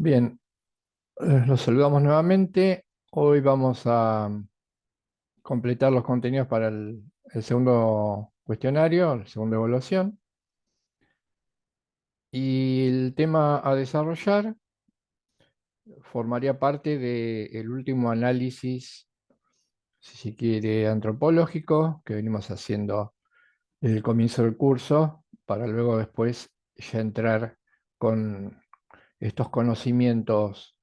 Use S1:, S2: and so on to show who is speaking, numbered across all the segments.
S1: Bien, los saludamos nuevamente. Hoy vamos a completar los contenidos para el segundo cuestionario, la segunda evaluación. Y el tema a desarrollar formaría parte del último análisis, si se quiere, antropológico que venimos haciendo desde el comienzo del curso, para luego después ya entrar con estos conocimientos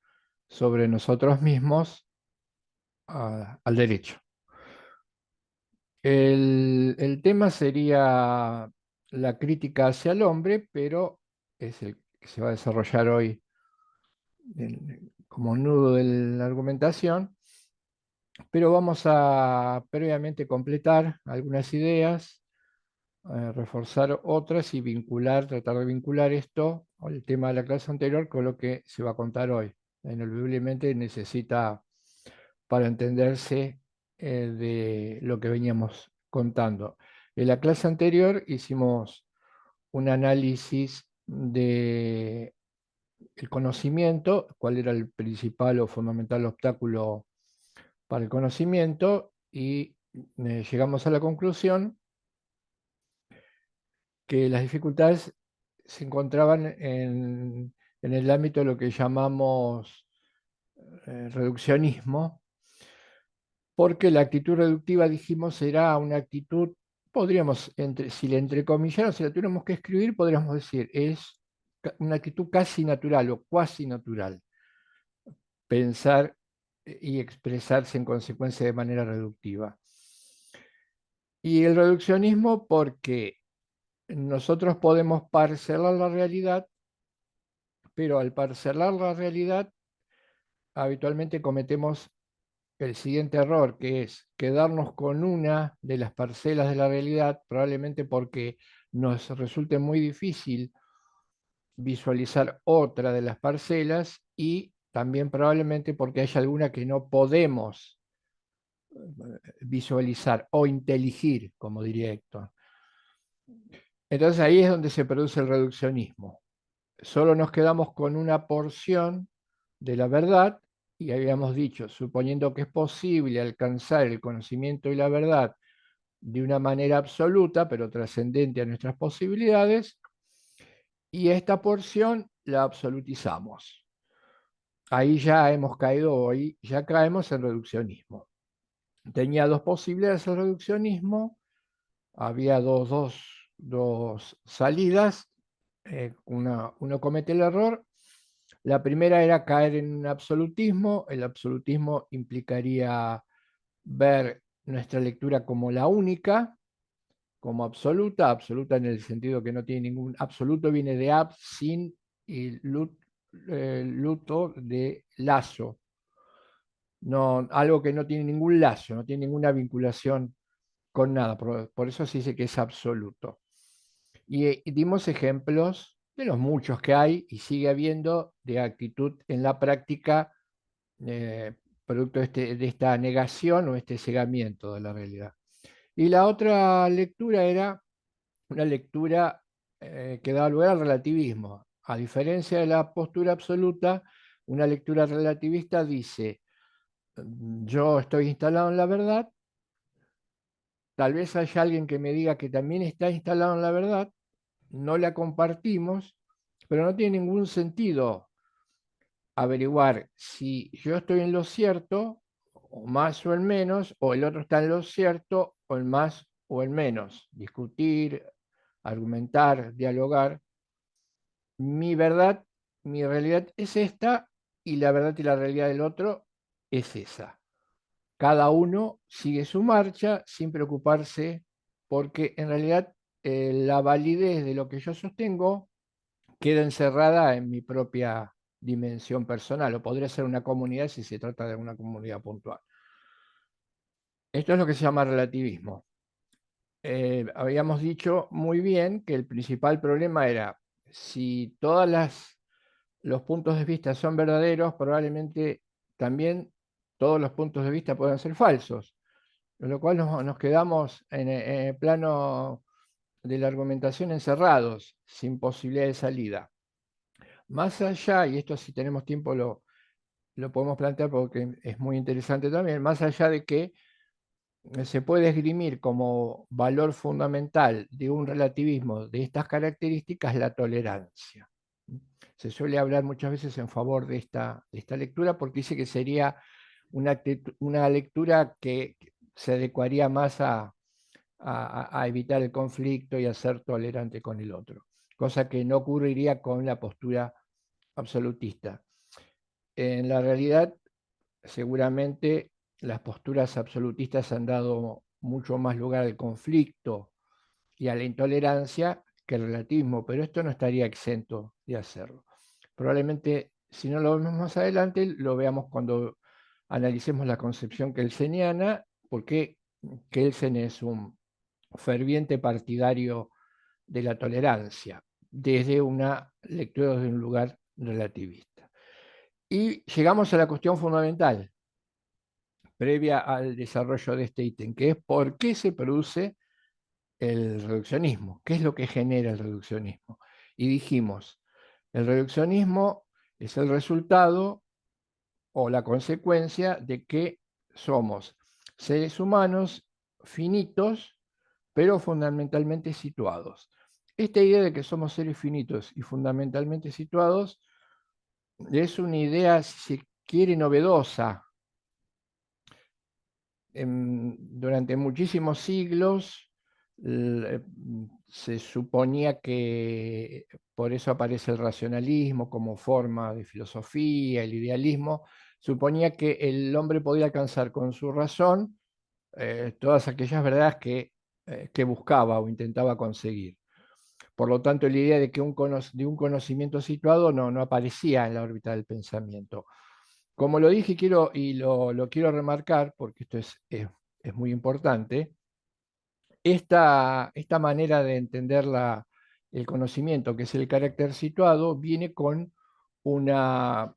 S1: sobre nosotros mismos al derecho. El tema sería la crítica hacia el hombre, pero es el que se va a desarrollar hoy como nudo de la argumentación, pero vamos a previamente completar algunas ideas, reforzar otras y vincular, tratar de vincular esto, o el tema de la clase anterior, con lo que se va a contar hoy. Ineludiblemente necesita, para entenderse, de lo que veníamos contando. En la clase anterior hicimos un análisis de el conocimiento, cuál era el principal o fundamental obstáculo para el conocimiento, y llegamos a la conclusión que las dificultades se encontraban en el ámbito de lo que llamamos reduccionismo, porque la actitud reductiva, dijimos, era una actitud, podríamos, si la entrecomilláramos, si la tuviéramos que escribir, podríamos decir, es una actitud casi natural o cuasi natural, pensar y expresarse en consecuencia de manera reductiva. Y el reduccionismo porque nosotros podemos parcelar la realidad, pero al parcelar la realidad habitualmente cometemos el siguiente error, que es quedarnos con una de las parcelas de la realidad, probablemente porque nos resulte muy difícil visualizar otra de las parcelas y también probablemente porque hay alguna que no podemos visualizar o inteligir, como diría Héctor. Entonces ahí es donde se produce el reduccionismo. Solo nos quedamos con una porción de la verdad y habíamos dicho, suponiendo que es posible alcanzar el conocimiento y la verdad de una manera absoluta, pero trascendente a nuestras posibilidades, y esta porción la absolutizamos. Ahí ya hemos caído hoy, ya caemos en reduccionismo. Tenía dos posibilidades el reduccionismo, había dos salidas, uno comete el error. La primera era caer en un absolutismo. El absolutismo implicaría ver nuestra lectura como la única, como absoluta, absoluta en el sentido que no tiene ningún, absoluto viene de ab, sin, y luto de lazo, no, algo que no tiene ningún lazo, no tiene ninguna vinculación con nada, por eso se dice que es absoluto. Y dimos ejemplos de los muchos que hay y sigue habiendo de actitud en la práctica, producto de esta negación o este cegamiento de la realidad. Y la otra lectura era una lectura que daba lugar al relativismo. A diferencia de la postura absoluta, una lectura relativista dice, yo estoy instalado en la verdad, tal vez haya alguien que me diga que también está instalado en la verdad, no la compartimos, pero no tiene ningún sentido averiguar si yo estoy en lo cierto, o más o en menos, o el otro está en lo cierto, o en más o en menos. Discutir, argumentar, dialogar. Mi verdad, mi realidad es esta, y la verdad y la realidad del otro es esa. Cada uno sigue su marcha sin preocuparse, porque en realidad la validez de lo que yo sostengo queda encerrada en mi propia dimensión personal, o podría ser una comunidad si se trata de una comunidad puntual. Esto es lo que se llama relativismo. Habíamos dicho muy bien que el principal problema era si los puntos de vista son verdaderos, probablemente también todos los puntos de vista puedan ser falsos, con lo cual nos quedamos en el plano de la argumentación encerrados, sin posibilidad de salida. más allá, y esto si tenemos tiempo lo podemos plantear porque es muy interesante también, más allá de que se puede esgrimir como valor fundamental de un relativismo de estas características la tolerancia. Se suele hablar muchas veces en favor de esta lectura porque dice que sería una lectura que se adecuaría más a evitar el conflicto y a ser tolerante con el otro, cosa que no ocurriría con la postura absolutista. En la realidad, seguramente las posturas absolutistas han dado mucho más lugar al conflicto y a la intolerancia que el relativismo, pero esto no estaría exento de hacerlo. Probablemente, si no lo vemos más adelante, lo veamos cuando analicemos la concepción kelseniana, porque Kelsen es un ferviente partidario de la tolerancia, desde una lectura de un lugar relativista. Y llegamos a la cuestión fundamental, previa al desarrollo de este ítem, que es por qué se produce el reduccionismo, qué es lo que genera el reduccionismo. Y dijimos, el reduccionismo es el resultado o la consecuencia de que somos seres humanos finitos, pero fundamentalmente situados. Esta idea de que somos seres finitos y fundamentalmente situados es una idea, si se quiere, novedosa. Durante muchísimos siglos se suponía que por eso aparece el racionalismo como forma de filosofía, el idealismo, suponía que el hombre podía alcanzar con su razón todas aquellas verdades que buscaba o intentaba conseguir. Por lo tanto, la idea de que de un conocimiento situado no aparecía en la órbita del pensamiento. Como lo dije y lo quiero remarcar, porque esto es muy importante, esta manera de entender el conocimiento, que es el carácter situado, viene con una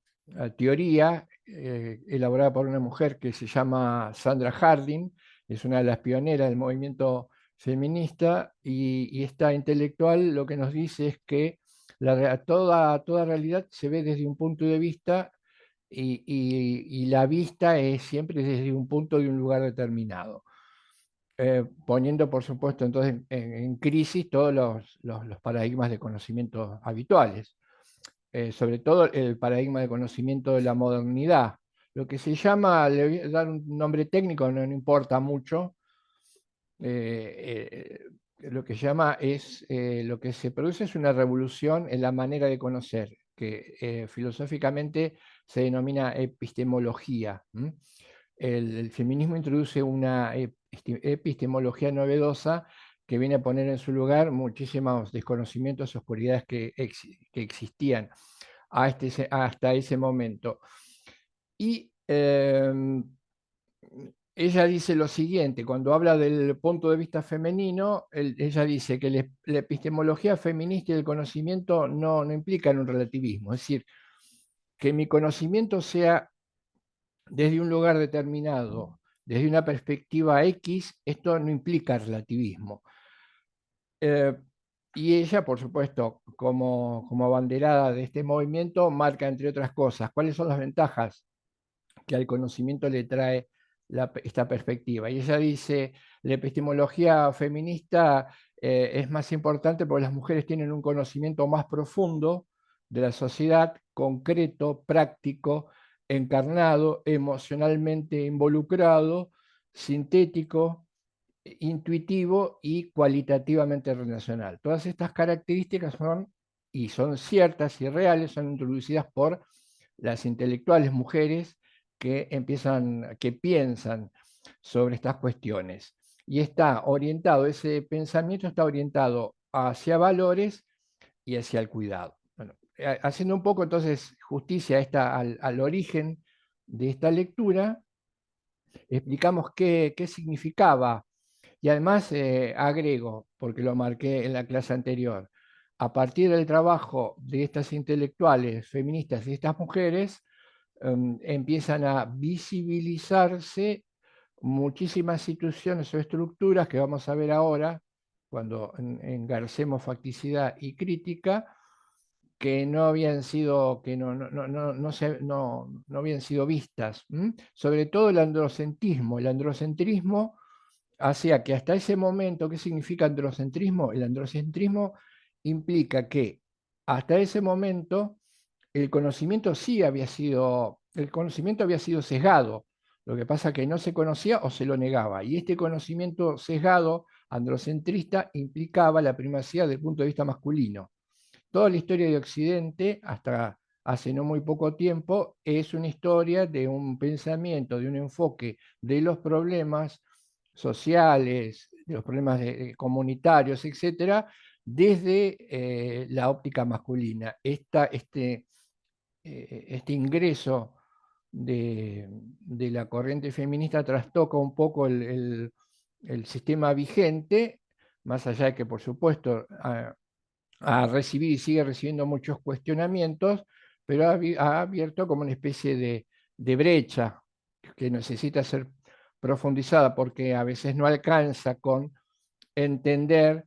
S1: teoría elaborada por una mujer que se llama Sandra Harding, es una de las pioneras del movimiento feminista, y esta intelectual lo que nos dice es que toda realidad se ve desde un punto de vista y la vista es siempre desde un punto de un lugar determinado, poniendo por supuesto entonces en crisis todos los paradigmas de conocimiento habituales, sobre todo el paradigma de conocimiento de la modernidad. Lo que se llama, le voy a dar un nombre técnico, no importa mucho, lo que llama es, lo que se produce es una revolución en la manera de conocer, que filosóficamente se denomina epistemología. El feminismo introduce una epistemología novedosa que viene a poner en su lugar muchísimos desconocimientos y oscuridades que existían hasta ese momento. Y ella dice lo siguiente, cuando habla del punto de vista femenino, ella dice que la epistemología feminista y el conocimiento no implican un relativismo, es decir, que mi conocimiento sea desde un lugar determinado, desde una perspectiva X, esto no implica relativismo. Eh, y ella, por supuesto, como abanderada de este movimiento, marca, entre otras cosas, cuáles son las ventajas que al conocimiento le trae esta perspectiva. Y ella dice, la epistemología feminista es más importante porque las mujeres tienen un conocimiento más profundo de la sociedad, concreto, práctico, encarnado, emocionalmente involucrado, sintético, intuitivo y cualitativamente relacional. Todas estas características son ciertas y reales, son introducidas por las intelectuales mujeres que piensan sobre estas cuestiones. Y ese pensamiento está orientado hacia valores y hacia el cuidado. Bueno, haciendo un poco entonces justicia al origen de esta lectura, explicamos qué significaba y además agrego, porque lo marqué en la clase anterior, a partir del trabajo de estas intelectuales feministas y estas mujeres, empiezan a visibilizarse muchísimas situaciones o estructuras que vamos a ver ahora, cuando engarcemos facticidad y crítica, que no habían sido, que no habían sido vistas. Sobre todo el androcentrismo. El androcentrismo hacía que hasta ese momento, ¿qué significa androcentrismo? El androcentrismo implica que hasta ese momento el conocimiento sí había sido, el conocimiento había sido sesgado. Lo que pasa es que no se conocía o se lo negaba. Y este conocimiento sesgado, androcentrista, implicaba la primacía del punto de vista masculino. Toda la historia de Occidente, hasta hace no muy poco tiempo, es una historia de un pensamiento, de un enfoque de los problemas sociales, de los problemas comunitarios, etcétera, desde la óptica masculina. Este ingreso de la corriente feminista trastoca un poco el sistema vigente, más allá de que, por supuesto, ha recibido y sigue recibiendo muchos cuestionamientos, pero ha abierto como una especie de brecha que necesita ser profundizada porque a veces no alcanza con entender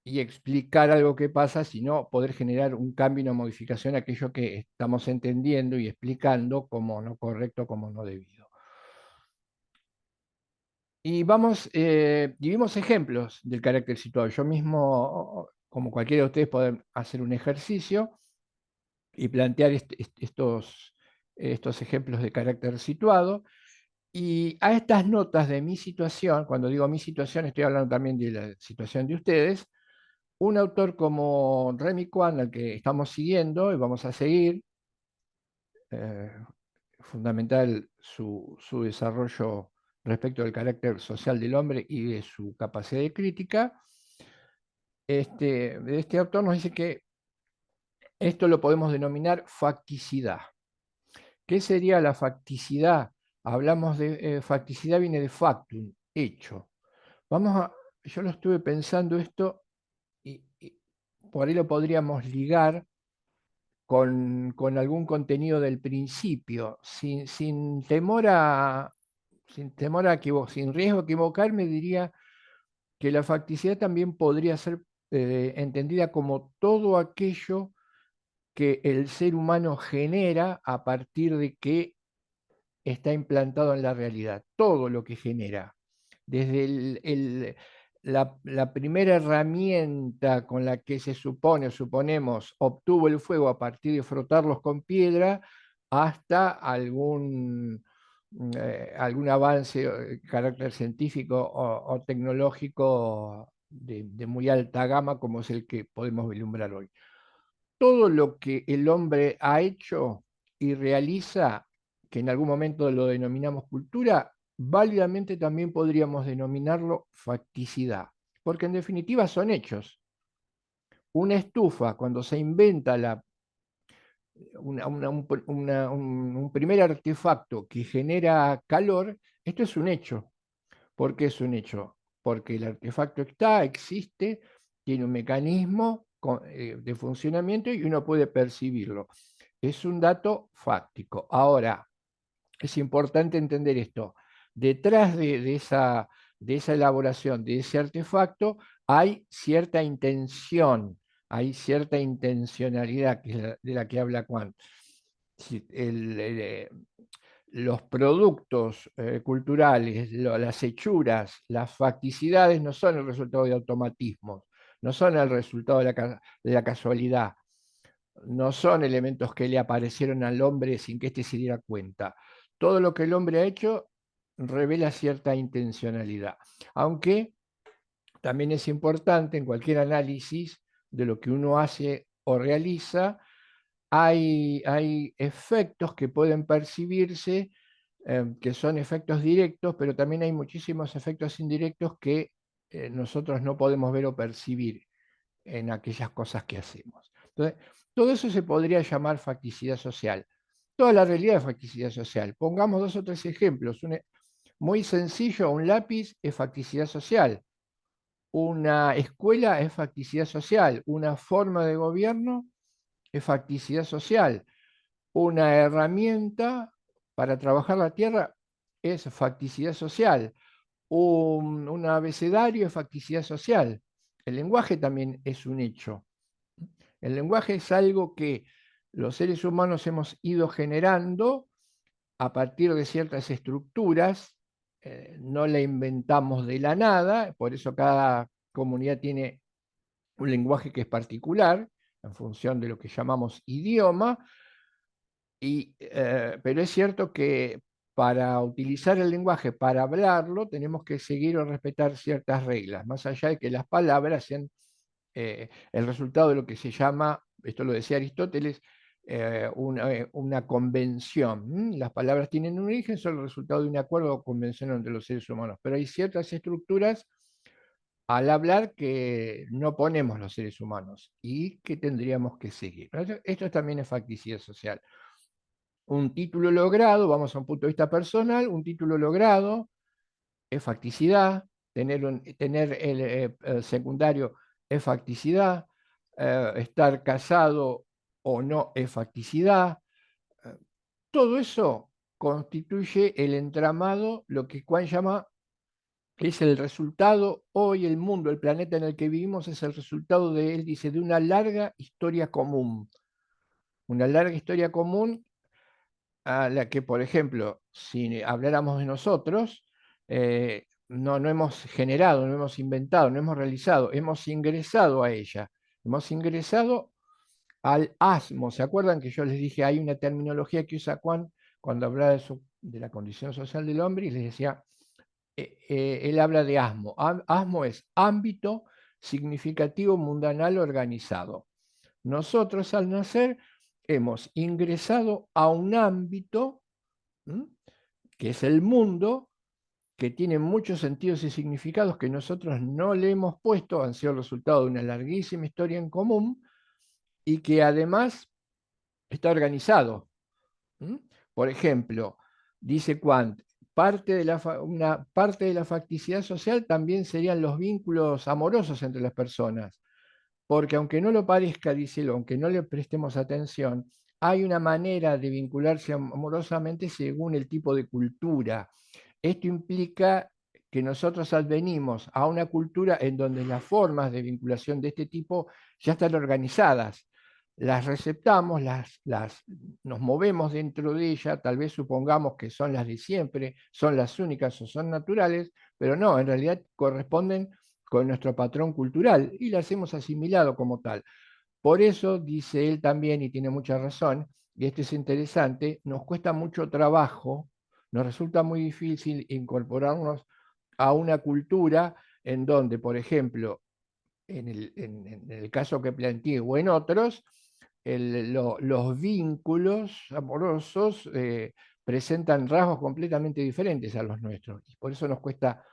S1: y explicar algo que pasa, sino poder generar un cambio y una modificación a aquello que estamos entendiendo y explicando como no correcto, como no debido. Y vimos ejemplos del carácter situado. Yo mismo, como cualquiera de ustedes, pueden hacer un ejercicio y plantear estos ejemplos de carácter situado. Y a estas notas de mi situación, cuando digo mi situación, estoy hablando también de la situación de ustedes, un autor como Remy Kwan, al que estamos siguiendo y vamos a seguir, eh, fundamental su desarrollo respecto del carácter social del hombre y de su capacidad de crítica, este autor nos dice que esto lo podemos denominar facticidad. ¿Qué sería la facticidad? Hablamos de facticidad, viene de factum, hecho. Yo lo estuve pensando esto y por ahí lo podríamos ligar con algún contenido del principio, sin riesgo de equivocarme, diría que la facticidad también podría ser entendida como todo aquello que el ser humano genera a partir de que está implantado en la realidad, todo lo que genera, desde la primera herramienta con la que se supone o suponemos obtuvo el fuego a partir de frotarlos con piedra, hasta algún avance de carácter científico o tecnológico de muy alta gama como es el que podemos vislumbrar hoy. Todo lo que el hombre ha hecho y realiza, que en algún momento lo denominamos cultura, válidamente también podríamos denominarlo facticidad, porque en definitiva son hechos. Una estufa, cuando se inventa un primer artefacto que genera calor, esto es un hecho. ¿Por qué es un hecho? Porque el artefacto existe, tiene un mecanismo de funcionamiento y uno puede percibirlo. Es un dato fáctico. Ahora, es importante entender esto. Detrás de esa elaboración de ese artefacto hay cierta intención, hay cierta intencionalidad que es de la que habla Kant. Si los productos culturales, las hechuras, las facticidades no son el resultado de automatismos, no son el resultado de la casualidad, no son elementos que le aparecieron al hombre sin que éste se diera cuenta. Todo lo que el hombre ha hecho revela cierta intencionalidad, aunque también es importante en cualquier análisis de lo que uno hace o realiza, hay efectos que pueden percibirse, que son efectos directos, pero también hay muchísimos efectos indirectos que nosotros no podemos ver o percibir en aquellas cosas que hacemos. Entonces, todo eso se podría llamar facticidad social. Toda la realidad es facticidad social. Pongamos dos o tres ejemplos. Muy sencillo, un lápiz es facticidad social. Una escuela es facticidad social. Una forma de gobierno es facticidad social. Una herramienta para trabajar la tierra es facticidad social. Un abecedario es facticidad social. El lenguaje también es un hecho. El lenguaje es algo que los seres humanos hemos ido generando a partir de ciertas estructuras, no la inventamos de la nada, por eso cada comunidad tiene un lenguaje que es particular, en función de lo que llamamos idioma, pero es cierto que para utilizar el lenguaje, para hablarlo, tenemos que seguir o respetar ciertas reglas, más allá de que las palabras sean el resultado de lo que se llama, esto lo decía Aristóteles, una convención. Las palabras tienen un origen, son el resultado de un acuerdo o convención entre los seres humanos, pero hay ciertas estructuras al hablar que no ponemos los seres humanos y que tendríamos que seguir. Esto también es facticidad social. Un título logrado, vamos a un punto de vista personal, un título logrado es facticidad, tener el secundario es facticidad, estar casado o no es facticidad. eh, Todo eso constituye el entramado, lo que Juan llama que es el resultado, hoy el mundo, el planeta en el que vivimos es el resultado de, él dice, de una larga historia común. Una larga historia común a la que, por ejemplo, si habláramos de nosotros, no hemos generado, no hemos inventado, no hemos realizado, hemos ingresado a ella. Hemos ingresado al asmo. ¿Se acuerdan que yo les dije, hay una terminología que usa Juan cuando hablaba de la condición social del hombre y les decía, él habla de asmo. Asmo es ámbito significativo mundanal organizado. Nosotros al nacer hemos ingresado a un ámbito, que es el mundo, que tiene muchos sentidos y significados que nosotros no le hemos puesto, han sido el resultado de una larguísima historia en común y que además está organizado. Por ejemplo, dice Kant, una parte de la facticidad social también serían los vínculos amorosos entre las personas, porque aunque no lo parezca, dice él, aunque no le prestemos atención, hay una manera de vincularse amorosamente según el tipo de cultura. Esto implica que nosotros advenimos a una cultura en donde las formas de vinculación de este tipo ya están organizadas. Las receptamos, nos movemos dentro de ella, tal vez supongamos que son las de siempre, son las únicas o son naturales, pero no, en realidad corresponden con nuestro patrón cultural y las hemos asimilado como tal. Por eso, dice él también, y tiene mucha razón, y esto es interesante, nos cuesta mucho trabajo, nos resulta muy difícil incorporarnos a una cultura en donde, por ejemplo, en el caso que planteé o en otros, los vínculos amorosos presentan rasgos completamente diferentes a los nuestros. Y por eso nos cuesta,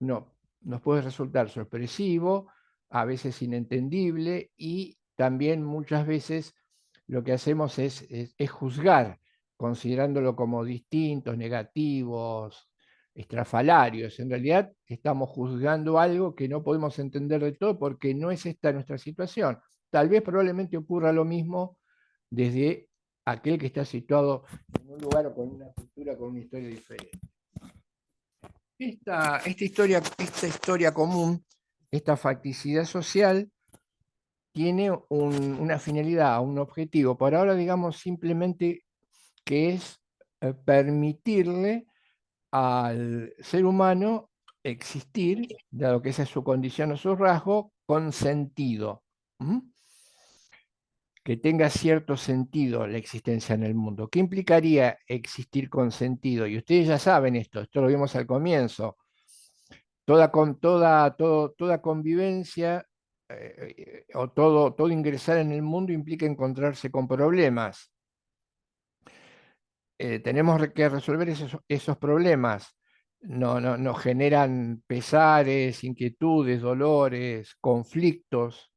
S1: no, nos puede resultar sorpresivo, a veces inentendible y también muchas veces lo que hacemos es juzgar, considerándolo como distintos, negativos, estrafalarios. En realidad estamos juzgando algo que no podemos entender de todo porque no es esta nuestra situación. Tal vez probablemente ocurra lo mismo desde aquel que está situado en un lugar o con una cultura, con una historia diferente. Esta historia común, esta facticidad social, tiene una finalidad, un objetivo. Por ahora, digamos simplemente que es permitirle al ser humano existir, dado que esa es su condición o su rasgo, con sentido. Que tenga cierto sentido la existencia en el mundo. ¿Qué implicaría existir con sentido? Y ustedes ya saben esto lo vimos al comienzo. Toda convivencia o todo ingresar en el mundo implica encontrarse con problemas. Tenemos que resolver esos problemas. Nos generan pesares, inquietudes, dolores, conflictos.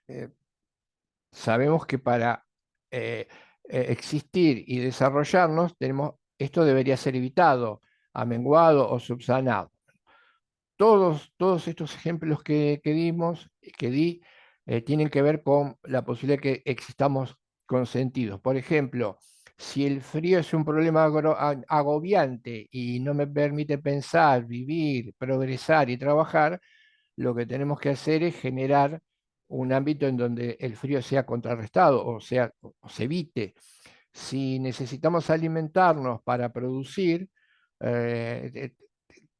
S1: Eh, Sabemos que para existir y desarrollarnos, esto debería ser evitado, amenguado o subsanado. Todos estos ejemplos que di, tienen que ver con la posibilidad de que existamos consentidos. Por ejemplo, si el frío es un problema agobiante y no me permite pensar, vivir, progresar y trabajar, lo que tenemos que hacer es generar un ámbito en donde el frío sea contrarrestado o se evite. Si necesitamos alimentarnos para producir eh,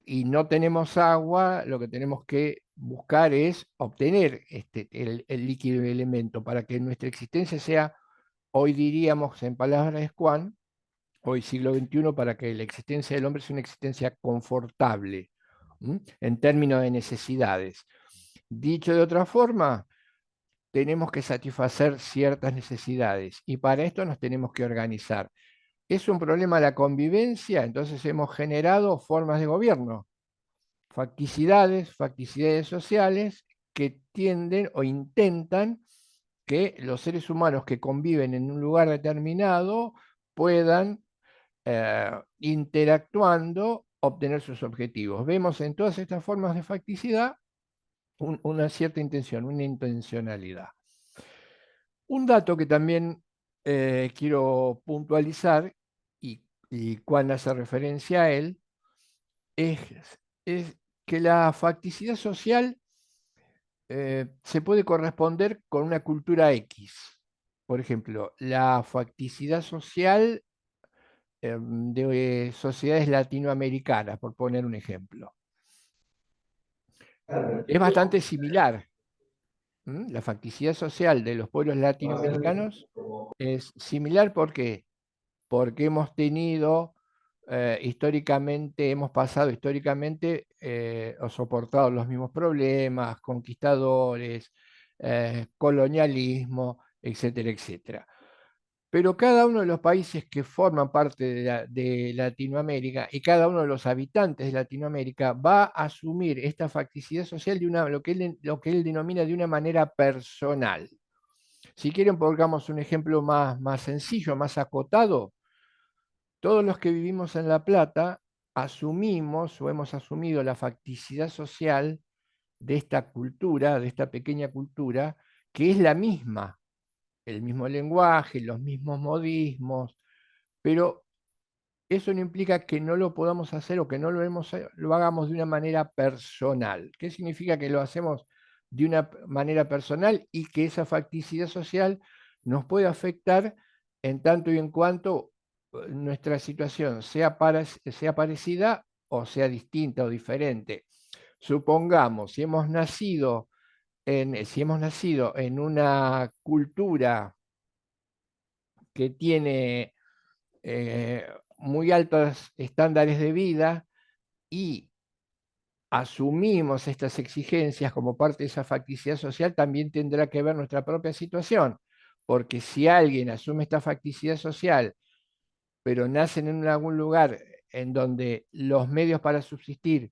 S1: y no tenemos agua, lo que tenemos que buscar es obtener el líquido elemento para que nuestra existencia sea, hoy diríamos en palabras de Juan, hoy siglo XXI, para que la existencia del hombre sea una existencia confortable, en términos de necesidades. Dicho de otra forma, tenemos que satisfacer ciertas necesidades y para esto nos tenemos que organizar. ¿Es un problema la convivencia? Entonces hemos generado formas de gobierno, facticidades sociales que tienden o intentan que los seres humanos que conviven en un lugar determinado puedan, interactuando, obtener sus objetivos. Vemos en todas estas formas de facticidad una cierta intención, una intencionalidad. Un dato que también quiero puntualizar y cuando hace referencia a él es, es que la facticidad social se puede corresponder con una cultura X. Por ejemplo, la facticidad social de sociedades latinoamericanas, por poner un ejemplo. Es bastante similar. La facticidad social de los pueblos latinoamericanos es similar. ¿Por qué? Porque hemos tenido históricamente, hemos pasado históricamente o soportado los mismos problemas, conquistadores, colonialismo, etcétera, etcétera. Pero cada uno de los países que forman parte de Latinoamérica y cada uno de los habitantes de Latinoamérica va a asumir esta facticidad social de lo que él denomina de una manera personal. Si quieren, pongamos un ejemplo más sencillo, más acotado. Todos los que vivimos en La Plata asumimos o hemos asumido la facticidad social de esta cultura, de esta pequeña cultura, que es la misma, el mismo lenguaje, los mismos modismos, pero eso no implica que no lo podamos hacer o que no lo hagamos de una manera personal. ¿Qué significa que lo hacemos de una manera personal y que esa facticidad social nos puede afectar en tanto y en cuanto nuestra situación sea parecida o sea distinta o diferente? Supongamos, si hemos nacido en una cultura que tiene muy altos estándares de vida y asumimos estas exigencias como parte de esa facticidad social, también tendrá que ver nuestra propia situación, porque si alguien asume esta facticidad social, pero nacen en algún lugar en donde los medios para subsistir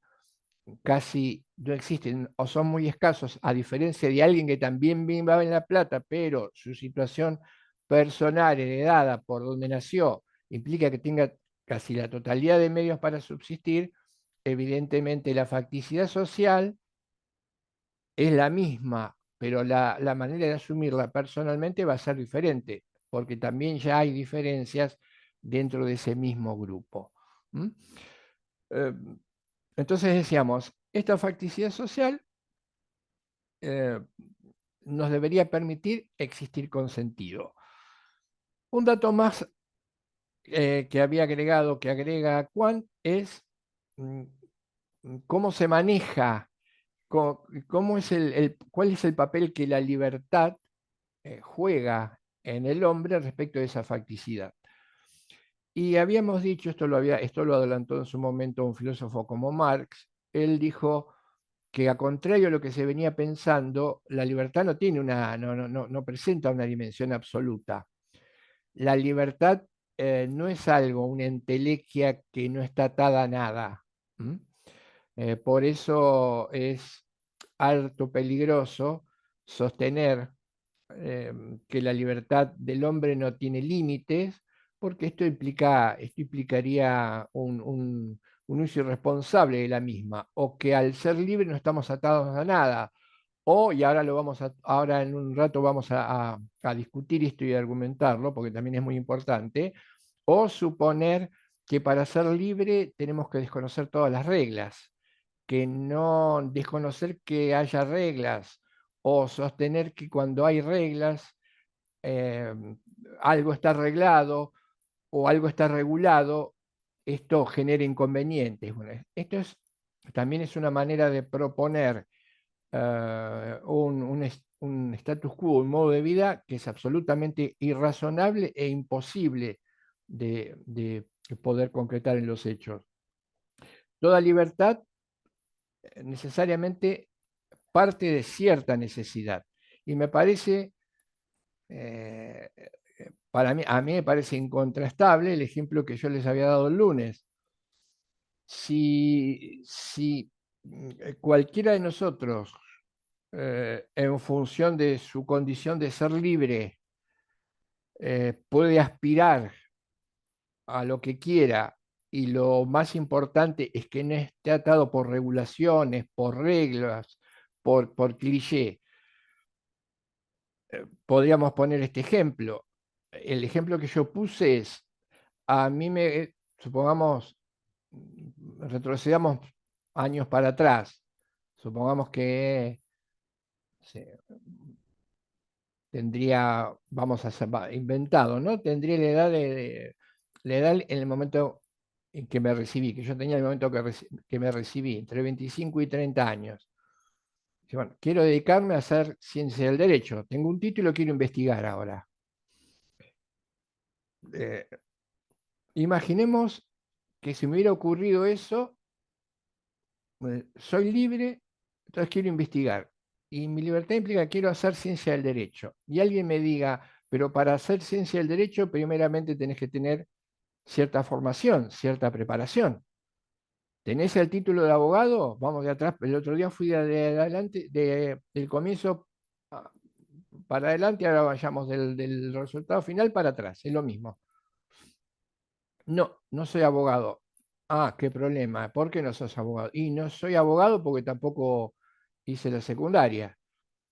S1: casi no existen o son muy escasos, a diferencia de alguien que también vive en La Plata, pero su situación personal heredada por donde nació implica que tenga casi la totalidad de medios para subsistir, evidentemente la facticidad social es la misma, pero la manera de asumirla personalmente va a ser diferente, porque también ya hay diferencias dentro de ese mismo grupo. ¿Mm? Eh, entonces decíamos, esta facticidad social eh, nos debería permitir existir con sentido. Un dato más que había agregado, que agrega Quant, es mm, cómo se maneja, cómo es cuál es el papel que la libertad juega en el hombre respecto de esa facticidad. Y habíamos dicho, esto lo adelantó en su momento un filósofo como Marx, él dijo que a contrario de lo que se venía pensando, la libertad no tiene no presenta una dimensión absoluta. La libertad no es algo, una entelequia que no está atada a nada. Por eso es harto peligroso sostener que la libertad del hombre no tiene límites, porque esto implicaría un uso irresponsable de la misma, o que al ser libre no estamos atados a nada, o, y ahora ahora en un rato vamos a discutir esto y argumentarlo, porque también es muy importante, o suponer que para ser libre tenemos que desconocer todas las reglas, que no desconocer que haya reglas o sostener que cuando hay reglas, algo está arreglado o algo está regulado, esto genera inconvenientes. Bueno, también es una manera de proponer un status quo, un modo de vida que es absolutamente irrazonable e imposible de poder concretar en los hechos. Toda libertad necesariamente parte de cierta necesidad. Y me parece, a mí me parece incontrastable el ejemplo que yo les había dado el lunes. Si cualquiera de nosotros, en función de su condición de ser libre, puede aspirar a lo que quiera y lo más importante es que no esté atado por regulaciones, por reglas, por cliché. Podríamos poner este ejemplo. El ejemplo que yo puse es, a mí me, supongamos, retrocedamos años para atrás, supongamos que tendría, vamos a hacer, inventado, ¿no? Tendría la edad la edad en el momento en que me recibí, que yo tenía el momento que me recibí, entre 25 y 30 años. Y bueno, quiero dedicarme a hacer ciencia del derecho. Tengo un título, quiero investigar ahora. Eh, Imaginemos que si me hubiera ocurrido eso, soy libre, entonces quiero investigar. Y mi libertad implica que quiero hacer ciencia del derecho. Y alguien me diga, pero para hacer ciencia del derecho, primeramente tenés que tener cierta formación, cierta preparación. ¿Tenés el título de abogado? Vamos de atrás. El otro día fui de adelante, del comienzo para adelante, ahora vayamos del resultado final para atrás. Es lo mismo. No, no soy abogado. Ah, qué problema. ¿Por qué no sos abogado? Y no soy abogado porque tampoco hice la secundaria.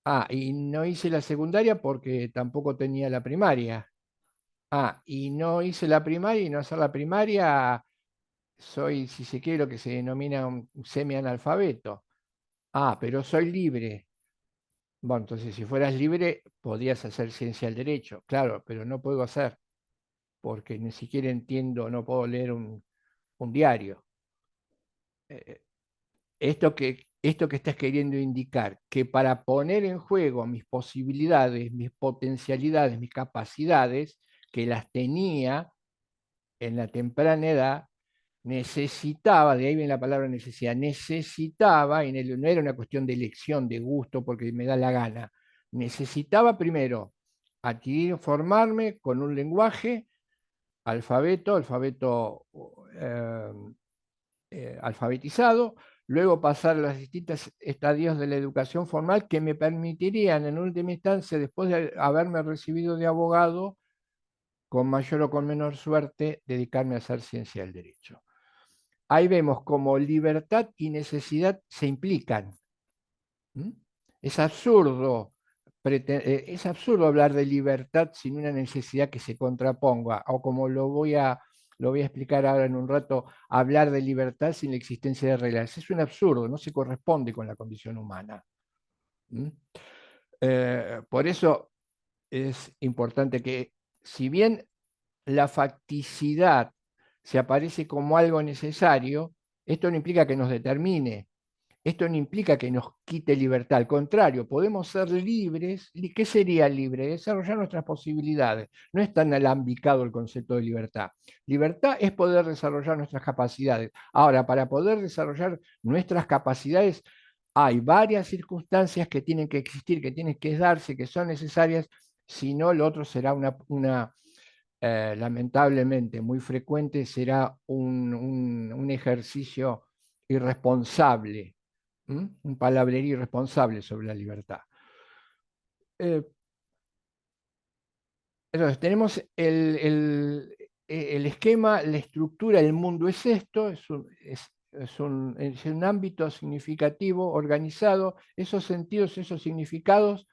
S1: Ah, y no hice la secundaria porque tampoco tenía la primaria. Ah, y no hice la primaria y no hacer la primaria, soy, si se quiere, lo que se denomina un semianalfabeto. Ah, pero soy libre. Bueno, entonces si fueras libre, podrías hacer ciencia del derecho. Claro, pero no puedo hacer, porque ni siquiera entiendo, no puedo leer un diario. Eh, esto que estás queriendo indicar, que para poner en juego mis posibilidades, mis potencialidades, mis capacidades, que las tenía en la temprana edad, necesitaba, de ahí viene la palabra necesidad, necesitaba, y no era una cuestión de elección, de gusto, porque me da la gana, necesitaba primero adquirir, formarme con un lenguaje, alfabeto eh, alfabetizado, luego pasar a los distintos estadios de la educación formal que me permitirían, en última instancia, después de haberme recibido de abogado, con mayor o con menor suerte, dedicarme a hacer ciencia del derecho. Ahí vemos cómo libertad y necesidad se implican. ¿Mm? Es absurdo, es absurdo hablar de libertad sin una necesidad que se contraponga, o como lo voy a explicar ahora en un rato, hablar de libertad sin la existencia de reglas. Es un absurdo, no se corresponde con la condición humana. ¿Mm? Por eso es importante que, si bien la facticidad se aparece como algo necesario, esto no implica que nos determine, esto no implica que nos quite libertad, al contrario, podemos ser libres. ¿Qué sería libre? Desarrollar nuestras posibilidades. No es tan alambicado el concepto de libertad. Libertad es poder desarrollar nuestras capacidades. Ahora, para poder desarrollar nuestras capacidades, hay varias circunstancias que tienen que existir, que tienen que darse, que son necesarias, si no, lo otro será lamentablemente muy frecuente, será un ejercicio irresponsable, un palabrerío irresponsable sobre la libertad. Entonces, tenemos el esquema, la estructura, el mundo es esto, es un ámbito significativo, organizado, esos sentidos, esos significados,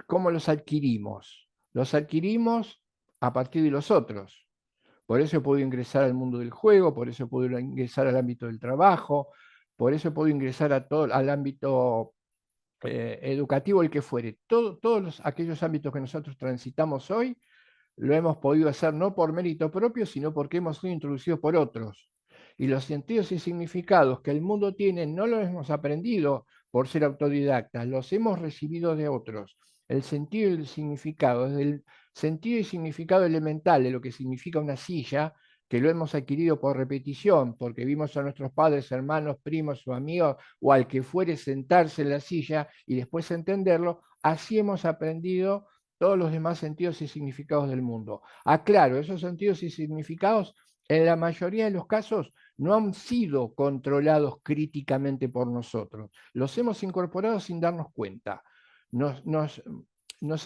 S1: ¿cómo los adquirimos? Los adquirimos a partir de los otros. Por eso puedo ingresar al mundo del juego, por eso puedo ingresar al ámbito del trabajo, por eso puedo ingresar al ámbito educativo, el que fuere, todos aquellos ámbitos que nosotros transitamos hoy, lo hemos podido hacer no por mérito propio, sino porque hemos sido introducidos por otros. Y los sentidos y significados que el mundo tiene no los hemos aprendido por ser autodidactas, los hemos recibido de otros. El sentido y el significado, desde el sentido y significado elemental de lo que significa una silla, que lo hemos adquirido por repetición, porque vimos a nuestros padres, hermanos, primos o amigos, o al que fuere sentarse en la silla y después entenderlo, así hemos aprendido todos los demás sentidos y significados del mundo. Aclaro, esos sentidos y significados en la mayoría de los casos no han sido controlados críticamente por nosotros. Los hemos incorporado sin darnos cuenta. Nos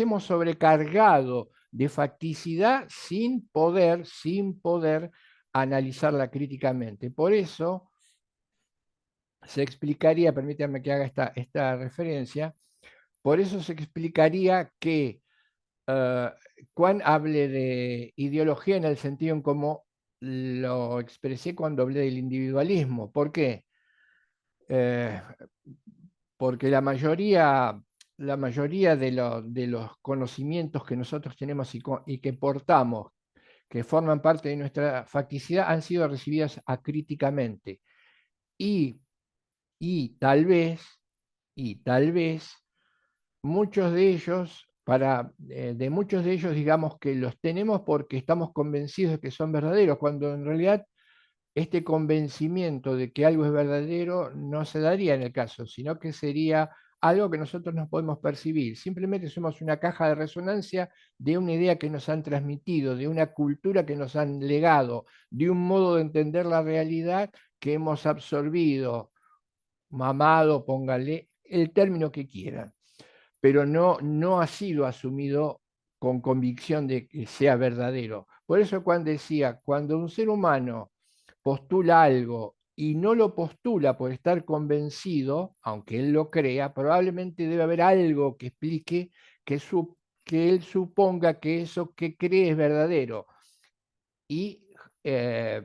S1: hemos sobrecargado de facticidad sin poder analizarla críticamente. Por eso se explicaría, permítanme que haga esta referencia, por eso se explicaría que Juan hable de ideología en el sentido en cómo lo expresé cuando hablé del individualismo. ¿Por qué? Eh, Porque la mayoría de los conocimientos que nosotros tenemos y que portamos, que forman parte de nuestra facticidad, han sido recibidas acríticamente. Y, y tal vez, y tal vez, muchos de ellos, de muchos de ellos, digamos que los tenemos porque estamos convencidos de que son verdaderos, cuando en realidad este convencimiento de que algo es verdadero no se daría en el caso, sino que sería algo que nosotros no podemos percibir. Simplemente somos una caja de resonancia de una idea que nos han transmitido, de una cultura que nos han legado, de un modo de entender la realidad que hemos absorbido, mamado, póngale el término que quieran, pero no ha sido asumido con convicción de que sea verdadero. Por eso cuando decía, cuando un ser humano postula algo y no lo postula por estar convencido, aunque él lo crea, probablemente debe haber algo que explique que, que él suponga que eso que cree es verdadero. Y eh,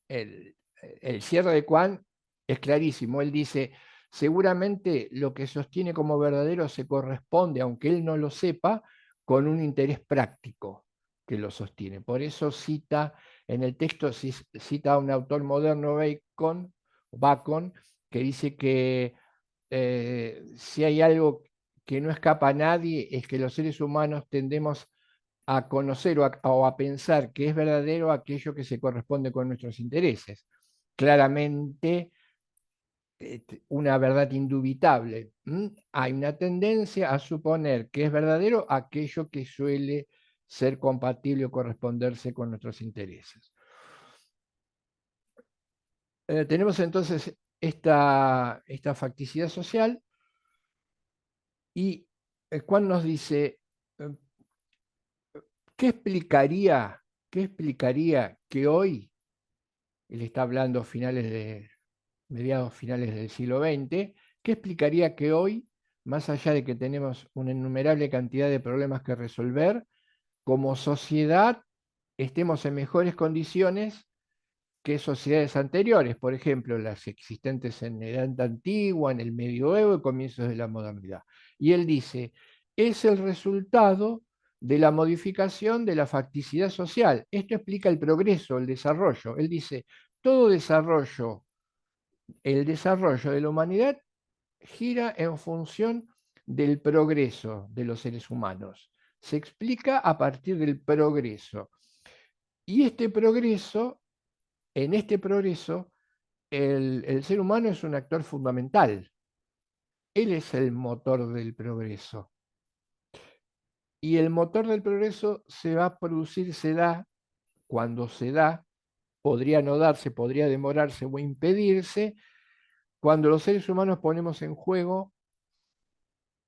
S1: el, el cierre de Juan es clarísimo. Él dice, seguramente lo que sostiene como verdadero se corresponde, aunque él no lo sepa, con un interés práctico que lo sostiene. Por eso cita en el texto, cita a un autor moderno, Bacon, que dice que si hay algo que no escapa a nadie, es que los seres humanos tendemos a conocer o a pensar que es verdadero aquello que se corresponde con nuestros intereses. Claramente, una verdad indubitable. Hay una tendencia a suponer que es verdadero aquello que suele ser compatible o corresponderse con nuestros intereses. Tenemos entonces esta facticidad social y Juan nos dice, eh, qué explicaría que hoy, él está hablando mediados finales del siglo XX, qué explicaría que hoy, más allá de que tenemos una innumerable cantidad de problemas que resolver, como sociedad estemos en mejores condiciones que sociedades anteriores, por ejemplo, las existentes en la Edad Antigua, en el Medioevo y comienzos de la modernidad? Y él dice, es el resultado de la modificación de la facticidad social. Esto explica el progreso, el desarrollo. Él dice, todo desarrollo, el desarrollo de la humanidad gira en función del progreso de los seres humanos. Se explica a partir del progreso. Y en este progreso, el ser humano es un actor fundamental. Él es el motor del progreso. Y el motor del progreso se va a producir, se da, cuando se da, podría no darse, podría demorarse o impedirse, cuando los seres humanos ponemos en juego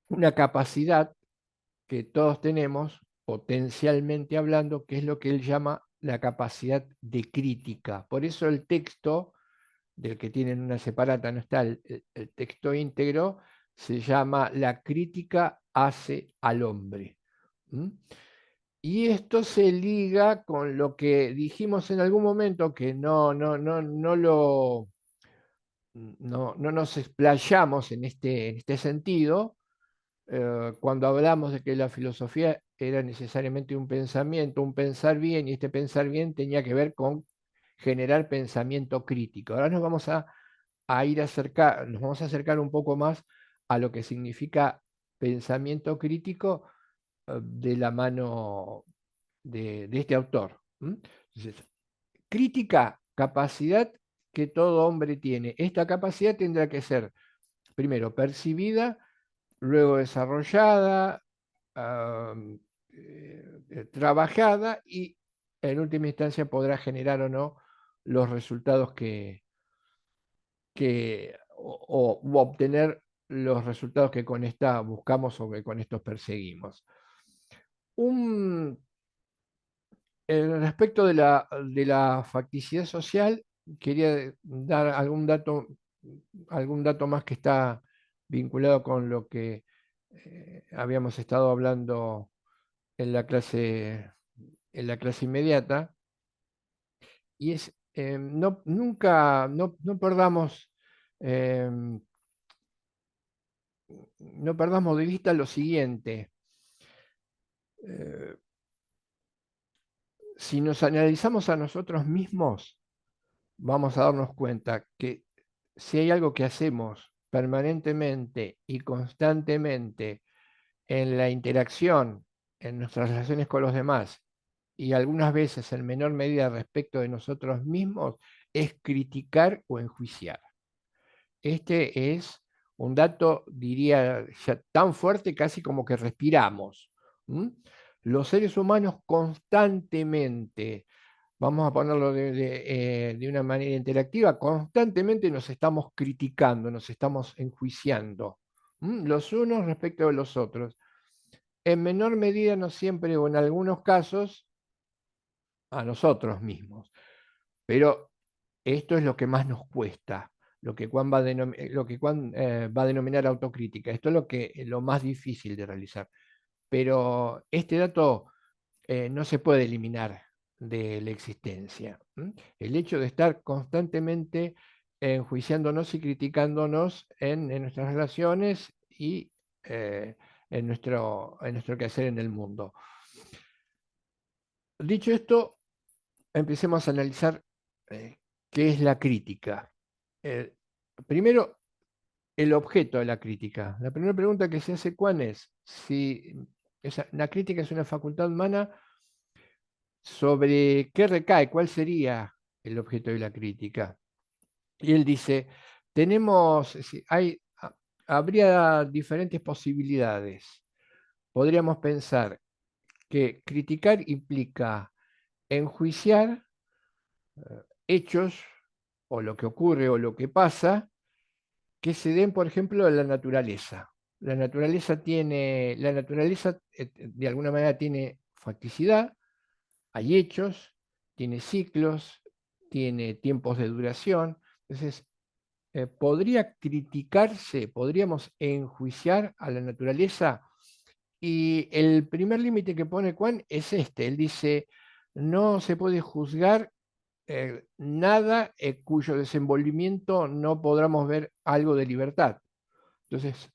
S1: una capacidad que todos tenemos, potencialmente hablando, que es lo que él llama la capacidad de crítica. Por eso el texto, del que tienen una separata, no está el texto íntegro, se llama La crítica hace al hombre. ¿Mm? Y esto se liga con lo que dijimos en algún momento, que no no nos explayamos en este sentido cuando hablamos de que la filosofía era necesariamente un pensamiento, un pensar bien, y este pensar bien tenía que ver con generar pensamiento crítico. Ahora nos vamos a acercar un poco más a lo que significa pensamiento crítico de la mano de este autor. Entonces, crítica, capacidad que todo hombre tiene. Esta capacidad tendrá que ser, primero, percibida, luego desarrollada, trabajada y en última instancia podrá generar o no los resultados u obtener los resultados que con esta buscamos o que con estos perseguimos. Un, Respecto de la facticidad social, quería dar algún dato más que está vinculado con lo que habíamos estado hablando en en la clase inmediata, y es no perdamos, eh, no perdamos de vista lo siguiente. eh, si nos analizamos a nosotros mismos, vamos a darnos cuenta que si hay algo que hacemos permanentemente y constantemente en la interacción, en nuestras relaciones con los demás, y algunas veces en menor medida respecto de nosotros mismos, es criticar o enjuiciar. Este es un dato, diría, ya tan fuerte casi como que respiramos. ¿Mm? Los seres humanos constantemente, vamos a ponerlo de una manera interactiva, constantemente nos estamos criticando, nos estamos enjuiciando, los unos respecto de los otros. En menor medida, no siempre o en algunos casos, a nosotros mismos. Pero esto es lo que más nos cuesta, lo que Juan va a denominar autocrítica. Esto es lo más difícil de realizar. Pero este dato no se puede eliminar de la existencia. El hecho de estar constantemente enjuiciándonos y criticándonos en nuestras relaciones y en nuestro quehacer en el mundo. Dicho esto, empecemos a analizar qué es la crítica. Eh, Primero, el objeto de la crítica. La primera pregunta que se hace, ¿cuál es? Si la crítica es una facultad humana, ¿sobre qué recae? ¿Cuál sería el objeto de la crítica? Y él dice, habría diferentes posibilidades. Podríamos pensar que criticar implica enjuiciar hechos o lo que ocurre o lo que pasa que se den, por ejemplo, en la naturaleza. La naturaleza de alguna manera tiene facticidad, hay hechos, tiene ciclos, tiene tiempos de duración. Entonces, podríamos enjuiciar a la naturaleza. Y el primer límite que pone Juan es este. Él dice, no se puede juzgar nada cuyo desenvolvimiento no podamos ver algo de libertad. Entonces,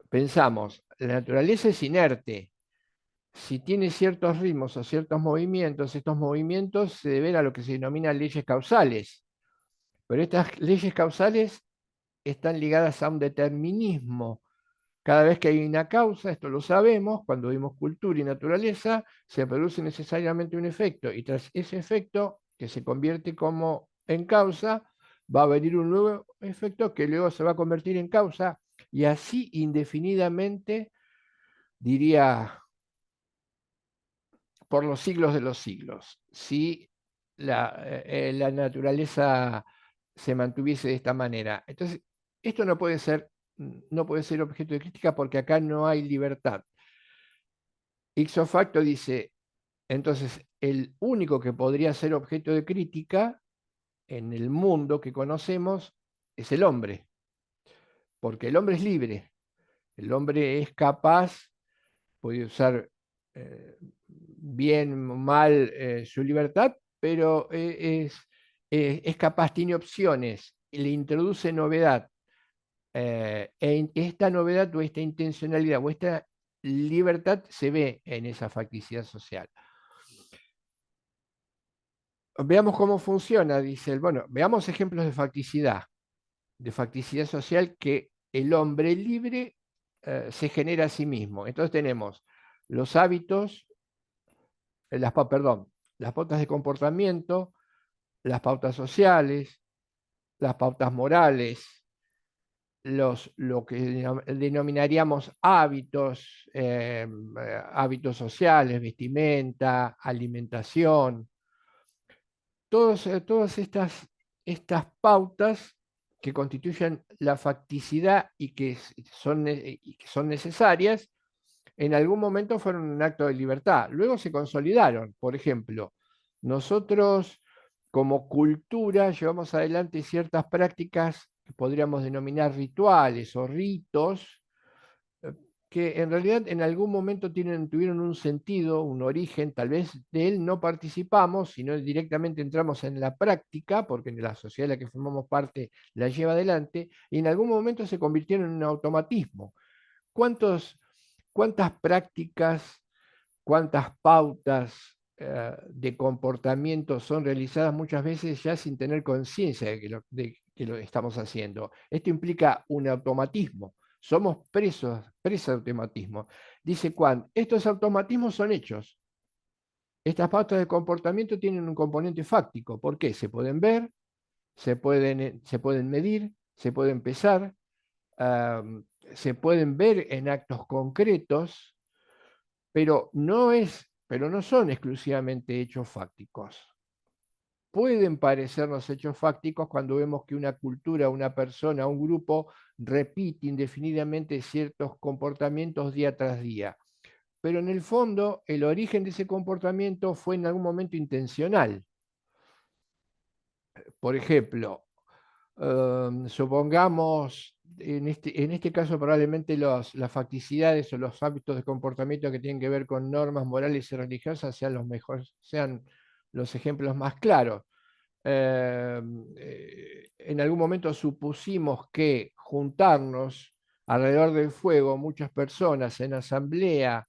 S1: pensamos, la naturaleza es inerte. Si tiene ciertos ritmos o ciertos movimientos, estos movimientos se deben a lo que se denomina leyes causales. Pero estas leyes causales están ligadas a un determinismo. Cada vez que hay una causa, esto lo sabemos, cuando vimos cultura y naturaleza, se produce necesariamente un efecto, y tras ese efecto, que se convierte como en causa, va a venir un nuevo efecto que luego se va a convertir en causa, y así indefinidamente, diría, por los siglos de los siglos. Si la naturaleza se mantuviese de esta manera. Entonces, esto no puede ser objeto de crítica porque acá no hay libertad. Ipso facto dice, entonces, el único que podría ser objeto de crítica en el mundo que conocemos es el hombre, porque el hombre es libre, el hombre es capaz, puede usar bien o mal su libertad, pero es capaz, tiene opciones, le introduce novedad, esta novedad o esta intencionalidad o esta libertad se ve en esa facticidad social. Veamos cómo funciona, dice él. Bueno, veamos ejemplos de facticidad social que el hombre libre se genera a sí mismo. Entonces tenemos los hábitos, perdón, las pautas de comportamiento, las pautas sociales, las pautas morales, lo que denominaríamos hábitos, hábitos sociales, vestimenta, alimentación, todas estas pautas que constituyen la facticidad y que son necesarias, en algún momento fueron un acto de libertad. Luego se consolidaron. Por ejemplo, nosotros como cultura llevamos adelante ciertas prácticas que podríamos denominar rituales o ritos, que en realidad en algún momento tuvieron un sentido, un origen, tal vez de él no participamos, sino directamente entramos en la práctica, porque la sociedad de la que formamos parte la lleva adelante, y en algún momento se convirtieron en un automatismo. ¿Cuántos, ¿Cuántas prácticas, cuántas pautas de comportamiento son realizadas muchas veces ya sin tener conciencia de que lo estamos haciendo? Esto implica un automatismo. Somos presas de automatismo. Dice Kant, estos automatismos son hechos. Estas pautas de comportamiento tienen un componente fáctico. ¿Por qué? Se pueden ver, se pueden medir, se pueden pesar, se pueden ver en actos concretos, pero no son exclusivamente hechos fácticos. Pueden parecernos hechos fácticos cuando vemos que una cultura, una persona, un grupo repite indefinidamente ciertos comportamientos día tras día. Pero en el fondo, el origen de ese comportamiento fue en algún momento intencional. Por ejemplo, supongamos, en este caso probablemente las facticidades o los hábitos de comportamiento que tienen que ver con normas morales y religiosas sean los mejores, sean los ejemplos más claros. En algún momento supusimos que juntarnos alrededor del fuego, muchas personas en asamblea,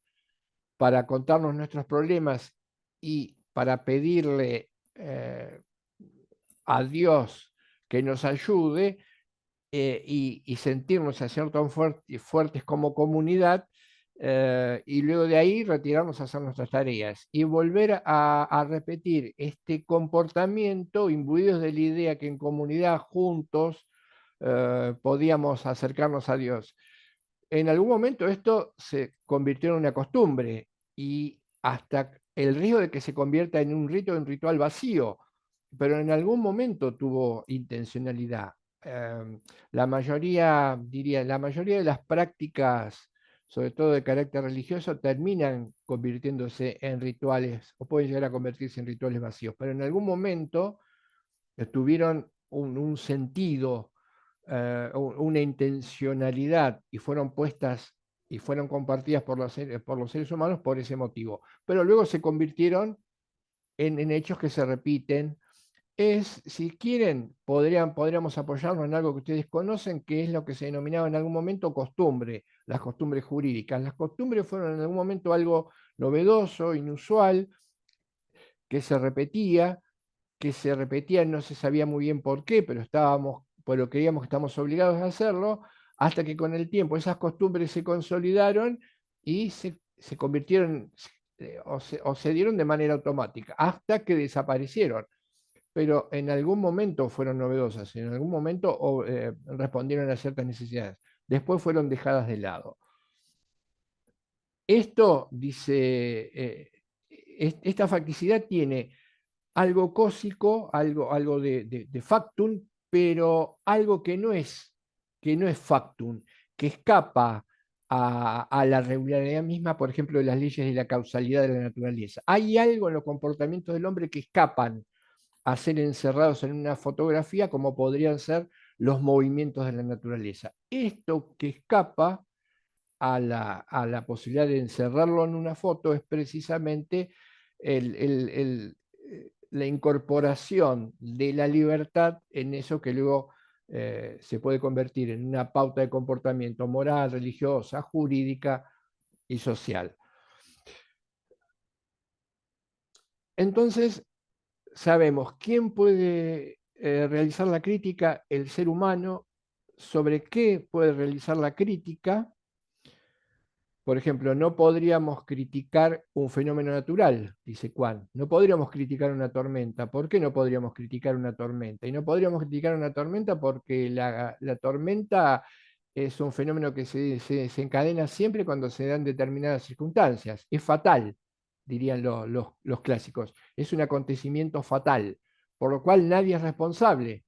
S1: para contarnos nuestros problemas y para pedirle a Dios que nos ayude, y sentirnos a ser tan fuertes como comunidad, y luego de ahí retirarnos a hacer nuestras tareas y volver a repetir este comportamiento imbuidos de la idea que en comunidad, juntos, podíamos acercarnos a Dios. En algún momento esto se convirtió en una costumbre y hasta el riesgo de que se convierta en un rito, en ritual vacío, pero en algún momento tuvo intencionalidad. La mayoría, diría, la mayoría de las prácticas, sobre todo de carácter religioso, terminan convirtiéndose en rituales o pueden llegar a convertirse en rituales vacíos, pero en algún momento tuvieron un sentido, una intencionalidad y fueron puestas y fueron compartidas por los seres humanos por ese motivo. Pero luego se convirtieron en hechos que se repiten. Si quieren, podríamos apoyarnos en algo que ustedes conocen, que es lo que se denominaba en algún momento costumbre, las costumbres jurídicas. Las costumbres fueron en algún momento algo novedoso, inusual, que se repetía, no se sabía muy bien por qué, pero creíamos que estamos obligados a hacerlo, hasta que con el tiempo esas costumbres se consolidaron y se convirtieron o se dieron de manera automática, hasta que desaparecieron. Pero en algún momento fueron novedosas, en algún momento respondieron a ciertas necesidades. Después fueron dejadas de lado. Esto, dice, esta facticidad tiene algo cósico, algo de factum, pero algo que no es factum, que escapa a la regularidad misma, por ejemplo, de las leyes de la causalidad de la naturaleza. Hay algo en los comportamientos del hombre que escapan a ser encerrados en una fotografía, como podrían ser los movimientos de la naturaleza. Esto que escapa a la posibilidad de encerrarlo en una foto es precisamente la incorporación de la libertad en eso que luego se puede convertir en una pauta de comportamiento moral, religiosa, jurídica y social. Entonces, sabemos quién puede realizar la crítica, el ser humano, sobre qué puede realizar la crítica. Por ejemplo, no podríamos criticar un fenómeno natural, dice Kant. No podríamos criticar una tormenta. ¿Por qué no podríamos criticar una tormenta? Y no podríamos criticar una tormenta porque la tormenta es un fenómeno que se encadena siempre cuando se dan determinadas circunstancias. Es fatal, dirían los clásicos. Es un acontecimiento fatal, por lo cual nadie es responsable.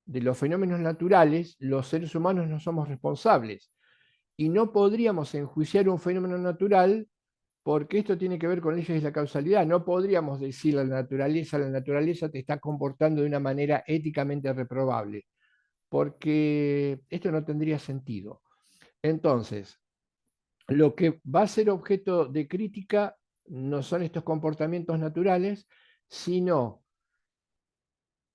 S1: De los fenómenos naturales, los seres humanos no somos responsables y no podríamos enjuiciar un fenómeno natural porque esto tiene que ver con leyes de la causalidad. No podríamos decirle a la naturaleza te está comportando de una manera éticamente reprobable, porque esto no tendría sentido. Entonces, lo que va a ser objeto de crítica no son estos comportamientos naturales, sino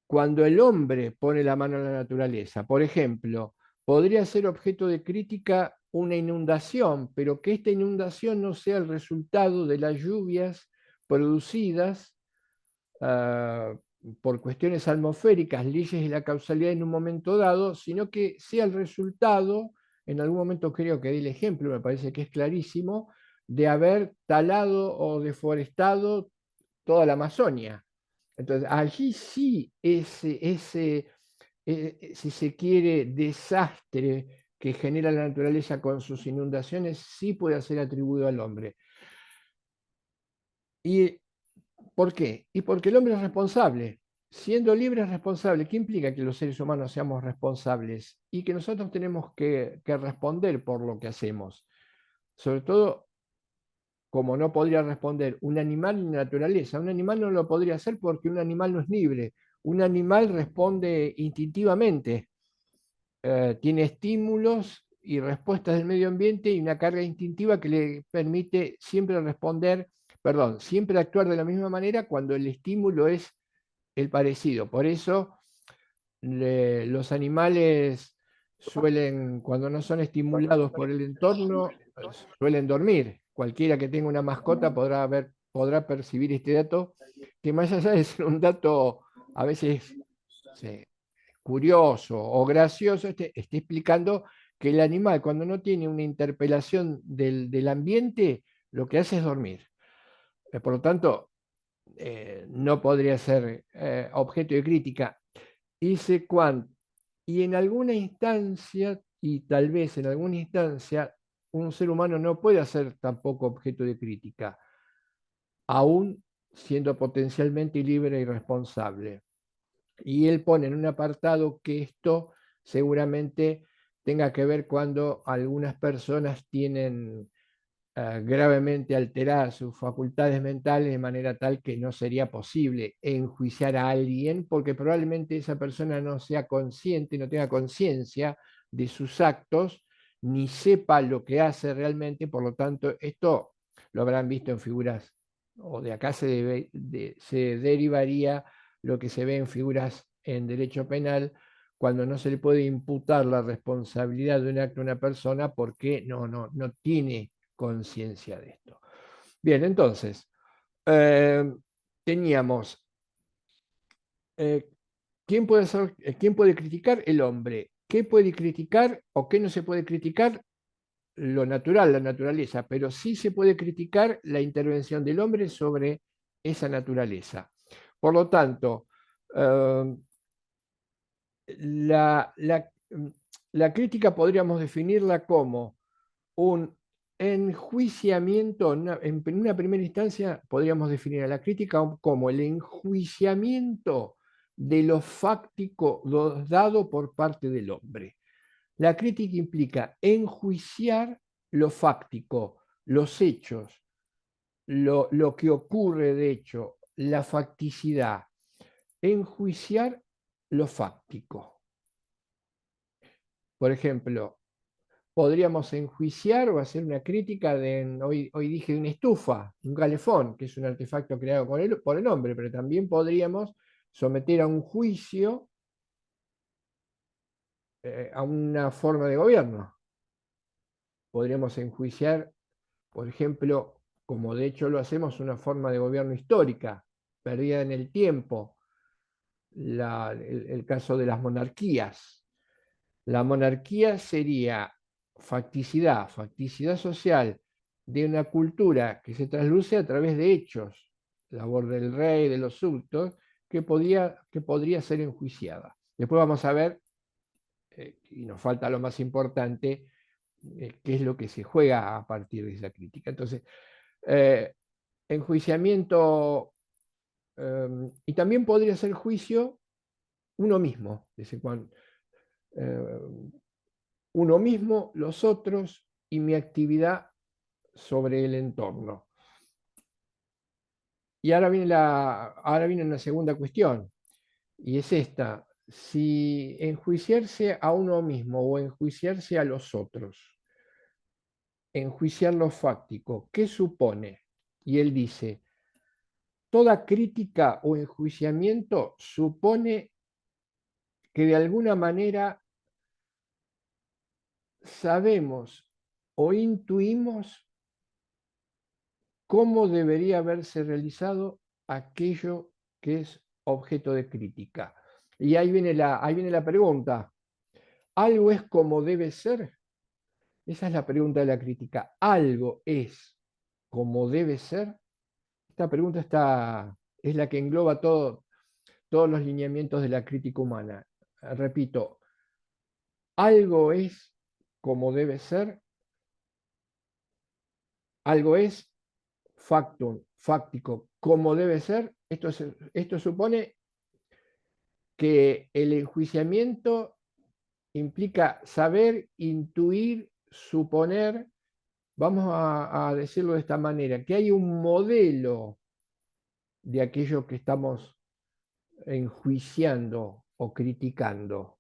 S1: cuando el hombre pone la mano en la naturaleza. Por ejemplo, podría ser objeto de crítica una inundación, pero que esta inundación no sea el resultado de las lluvias producidas por cuestiones atmosféricas, leyes de la causalidad en un momento dado, sino que sea el resultado, en algún momento creo que di el ejemplo, me parece que es clarísimo, de haber talado o deforestado toda la Amazonia. Entonces, allí sí si se quiere, desastre que genera la naturaleza con sus inundaciones, sí puede ser atribuido al hombre. ¿Y por qué? Y porque el hombre es responsable. Siendo libre es responsable. ¿Qué implica que los seres humanos seamos responsables? Y que nosotros tenemos que responder por lo que hacemos. Sobre todo, como no podría responder un animal en la naturaleza. Un animal no lo podría hacer porque un animal no es libre. Un animal responde instintivamente, tiene estímulos y respuestas del medio ambiente y una carga instintiva que le permite siempre responder, perdón, siempre actuar de la misma manera cuando el estímulo es el parecido. Por eso los animales suelen, cuando no son estimulados por el entorno, suelen dormir. Cualquiera que tenga una mascota podrá percibir este dato, que más allá de ser un dato a veces curioso o gracioso, esté explicando que el animal cuando no tiene una interpelación del ambiente, lo que hace es dormir. Por lo tanto, no podría ser objeto de crítica. Dice Kant, y en alguna instancia, y tal vez en alguna instancia, un ser humano no puede ser tampoco objeto de crítica, aún siendo potencialmente libre y responsable. Y él pone en un apartado que esto seguramente tenga que ver cuando algunas personas tienen gravemente alteradas sus facultades mentales de manera tal que no sería posible enjuiciar a alguien porque probablemente esa persona no sea consciente, no tenga conciencia de sus actos, ni sepa lo que hace realmente. Por lo tanto, esto lo habrán visto en figuras, o de acá se derivaría lo que se ve en figuras en derecho penal, cuando no se le puede imputar la responsabilidad de un acto a una persona porque no tiene conciencia de esto. Bien, entonces, eh, teníamos, eh, ¿quién puede criticar? El hombre. ¿Qué puede criticar o qué no se puede criticar? Lo natural, la naturaleza, pero sí se puede criticar la intervención del hombre sobre esa naturaleza. Por lo tanto, eh, la, la, la crítica podríamos definirla como un enjuiciamiento. En una primera instancia podríamos definir a la crítica como el enjuiciamiento de lo fáctico dado por parte del hombre. La crítica implica enjuiciar lo fáctico, los hechos, lo que ocurre de hecho, la facticidad, enjuiciar lo fáctico. Por ejemplo, podríamos enjuiciar o hacer una crítica hoy dije de una estufa, un calefón, que es un artefacto creado por el hombre, pero también podríamos someter a un juicio a una forma de gobierno. Podríamos enjuiciar, por ejemplo, como de hecho lo hacemos, una forma de gobierno histórica, perdida en el tiempo, el caso de las monarquías. La monarquía sería facticidad social de una cultura que se trasluce a través de hechos, labor del rey, de los súbditos, que podría ser enjuiciada. Después vamos a ver, y nos falta lo más importante, qué es lo que se juega a partir de esa crítica. Entonces, eh, enjuiciamiento, y también podría ser juicio uno mismo, eh, uno mismo, los otros y mi actividad sobre el entorno. Y ahora viene una segunda cuestión, y es esta: si enjuiciarse a uno mismo o enjuiciarse a los otros, enjuiciar lo fáctico, ¿qué supone? Y él dice: toda crítica o enjuiciamiento supone que de alguna manera sabemos o intuimos cómo debería haberse realizado aquello que es objeto de crítica. Y ahí viene la pregunta: ¿algo es como debe ser? Esa es la pregunta de la crítica. ¿Algo es como debe ser? Esta pregunta es la que engloba todos los lineamientos de la crítica humana. Repito, ¿algo es como debe ser? ¿Algo es factum, fáctico, como debe ser? Esto supone que el enjuiciamiento implica saber, intuir, suponer, vamos a decirlo de esta manera, que hay un modelo de aquello que estamos enjuiciando o criticando.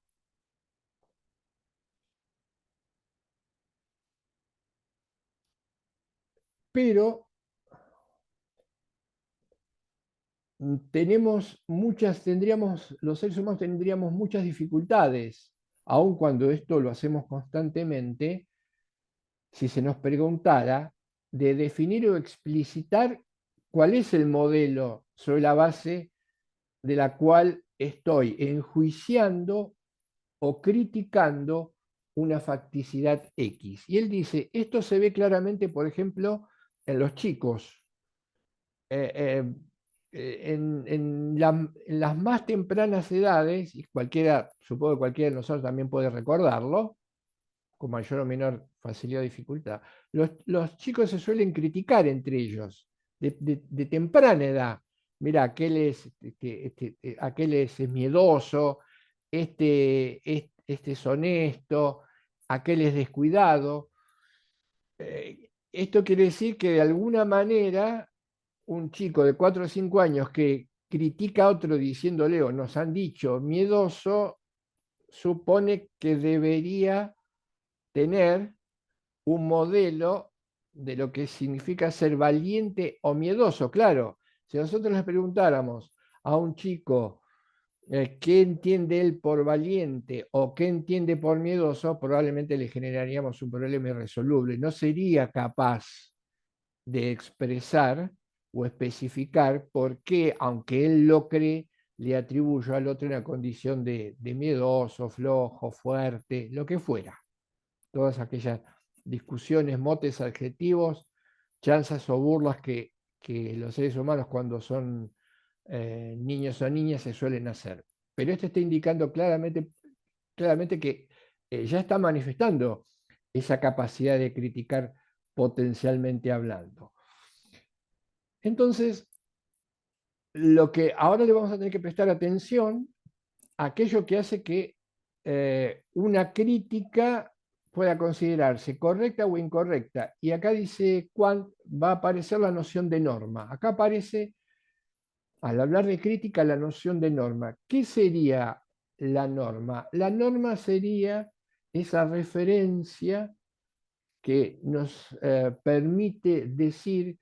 S1: Pero los seres humanos tendríamos muchas dificultades, aun cuando esto lo hacemos constantemente, si se nos preguntara, de definir o explicitar cuál es el modelo sobre la base de la cual estoy enjuiciando o criticando una facticidad X. Y él dice, esto se ve claramente, por ejemplo, en los chicos. Eh, eh, en las más tempranas edades, y supongo que cualquiera de nosotros también puede recordarlo, con mayor o menor facilidad o dificultad, los chicos se suelen criticar entre ellos de temprana edad. Mira, aquel es miedoso, este es honesto, aquel es descuidado. Esto quiere decir que de alguna manera un chico de 4 o 5 años que critica a otro diciéndole, o nos han dicho, miedoso, supone que debería tener un modelo de lo que significa ser valiente o miedoso. Claro, si nosotros le preguntáramos a un chico qué entiende él por valiente o qué entiende por miedoso, probablemente le generaríamos un problema irresoluble. No sería capaz de expresar o especificar por qué, aunque él lo cree, le atribuyo al otro una condición de miedoso, flojo, fuerte, lo que fuera. Todas aquellas discusiones, motes, adjetivos, chanzas o burlas que los seres humanos cuando son niños o niñas se suelen hacer. Pero esto está indicando claramente que ya está manifestando esa capacidad de criticar potencialmente hablando. Entonces, lo que ahora le vamos a tener que prestar atención a aquello que hace que una crítica pueda considerarse correcta o incorrecta. Y acá dice cuál va a aparecer la noción de norma. Acá aparece, al hablar de crítica, la noción de norma. ¿Qué sería la norma? La norma sería esa referencia que nos permite decir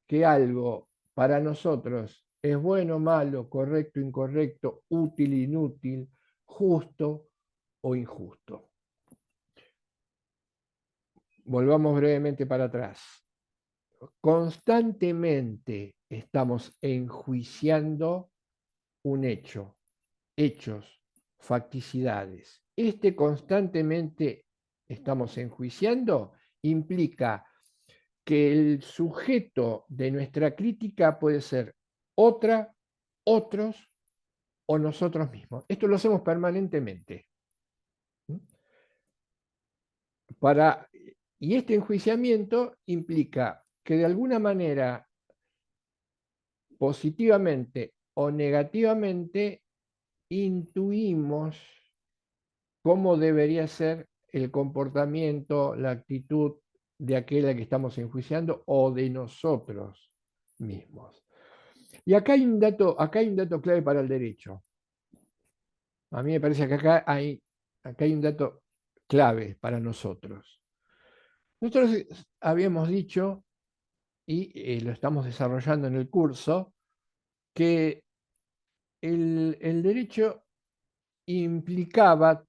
S1: que algo para nosotros es bueno, malo, correcto, incorrecto, útil, inútil, justo o injusto. Volvamos brevemente para atrás. Constantemente estamos enjuiciando un hecho, hechos, facticidades. Este constantemente estamos enjuiciando implica que el sujeto de nuestra crítica puede ser otra, otros o nosotros mismos. Esto lo hacemos permanentemente. Y este enjuiciamiento implica que de alguna manera, positivamente o negativamente, intuimos cómo debería ser el comportamiento, la actitud de aquel a que estamos enjuiciando o de nosotros mismos. Y acá hay un dato clave para el derecho. A mí me parece que acá hay un dato clave para nosotros. Nosotros habíamos dicho, y lo estamos desarrollando en el curso, que el derecho implicaba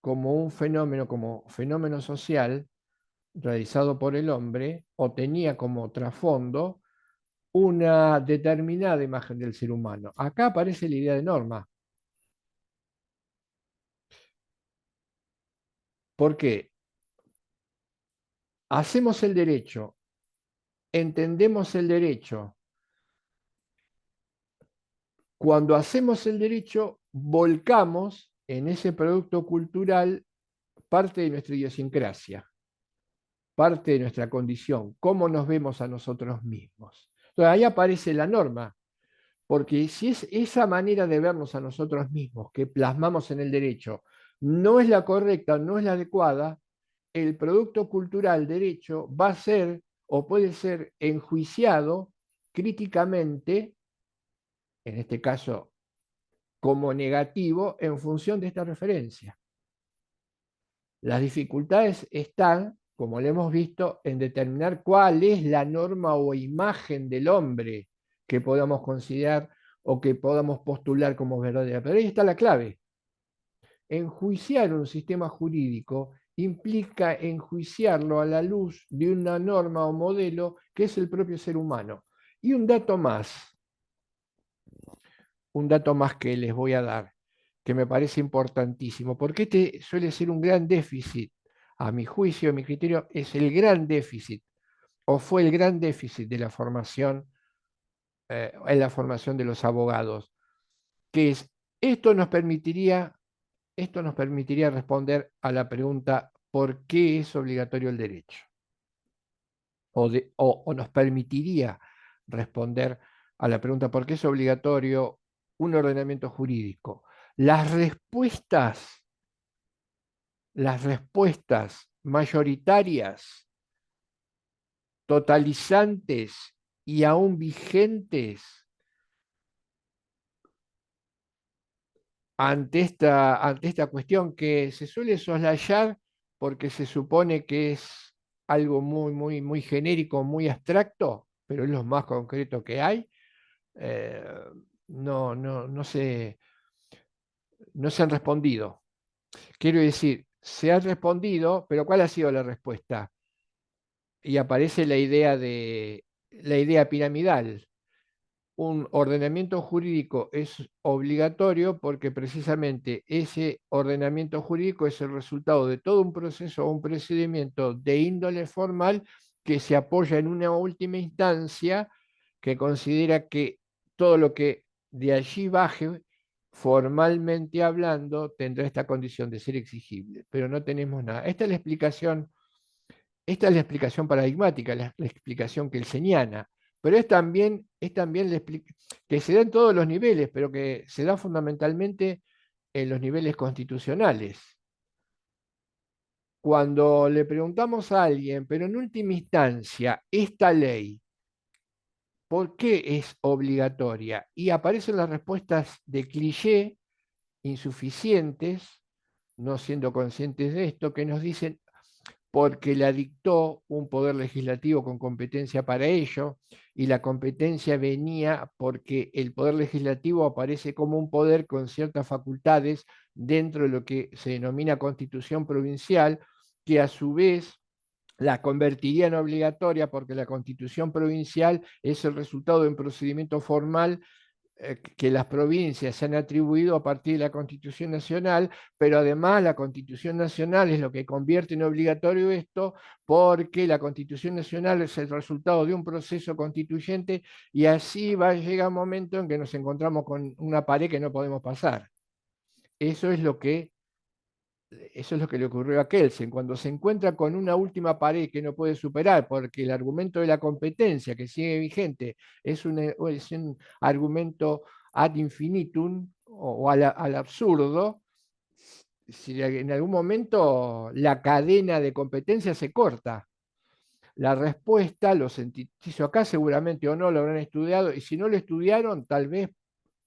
S1: como fenómeno social realizado por el hombre, o tenía como trasfondo una determinada imagen del ser humano. Acá aparece la idea de norma. ¿Por qué? Hacemos el derecho, entendemos el derecho. Cuando hacemos el derecho, volcamos en ese producto cultural parte de nuestra idiosincrasia, parte de nuestra condición, cómo nos vemos a nosotros mismos. Entonces ahí aparece la norma, porque si es esa manera de vernos a nosotros mismos que plasmamos en el derecho no es la correcta, no es la adecuada, el producto cultural derecho va a ser o puede ser enjuiciado críticamente, en este caso como negativo, en función de esta referencia. Las dificultades están, como lo hemos visto, en determinar cuál es la norma o imagen del hombre que podamos considerar o que podamos postular como verdadera. Pero ahí está la clave. Enjuiciar un sistema jurídico implica enjuiciarlo a la luz de una norma o modelo que es el propio ser humano. Y un dato más que les voy a dar, que me parece importantísimo, porque este suele ser un gran déficit, a mi juicio, a mi criterio, es el gran déficit, o fue el gran déficit de la formación, en la formación de los abogados, que es, esto nos permitiría, esto nos permitiría responder a la pregunta, ¿por qué es obligatorio el derecho? O nos permitiría responder a la pregunta, ¿por qué es obligatorio un ordenamiento jurídico? Las respuestas mayoritarias, totalizantes y aún vigentes ante esta cuestión que se suele soslayar porque se supone que es algo muy, muy, muy genérico, muy abstracto, pero es lo más concreto que hay, eh, no no se han respondido. Quiero decir, se ha respondido, pero ¿cuál ha sido la respuesta? Y aparece la idea piramidal. Un ordenamiento jurídico es obligatorio porque precisamente ese ordenamiento jurídico es el resultado de todo un proceso o un procedimiento de índole formal que se apoya en una última instancia que considera que todo lo que de allí baje, formalmente hablando, tendrá esta condición de ser exigible, pero no tenemos nada. Esta es la explicación paradigmática, la explicación que él señala, pero es también que se da en todos los niveles, pero que se da fundamentalmente en los niveles constitucionales. Cuando le preguntamos a alguien, pero en última instancia, esta ley, ¿por qué es obligatoria? Y aparecen las respuestas de cliché, insuficientes, no siendo conscientes de esto, que nos dicen, porque la dictó un poder legislativo con competencia para ello, y la competencia venía porque el poder legislativo aparece como un poder con ciertas facultades dentro de lo que se denomina constitución provincial, que a su vez la convertiría en obligatoria porque la constitución provincial es el resultado de un procedimiento formal que las provincias se han atribuido a partir de la Constitución Nacional, pero además la Constitución Nacional es lo que convierte en obligatorio esto, porque la Constitución Nacional es el resultado de un proceso constituyente y así va a llegar un momento en que nos encontramos con una pared que no podemos pasar. Eso es lo que Eso es lo que le ocurrió a Kelsen, cuando se encuentra con una última pared que no puede superar, porque el argumento de la competencia que sigue vigente es un argumento ad infinitum o al absurdo. Si en algún momento la cadena de competencia se corta, la respuesta, los científicos acá seguramente o no lo habrán estudiado, y si no lo estudiaron, tal vez,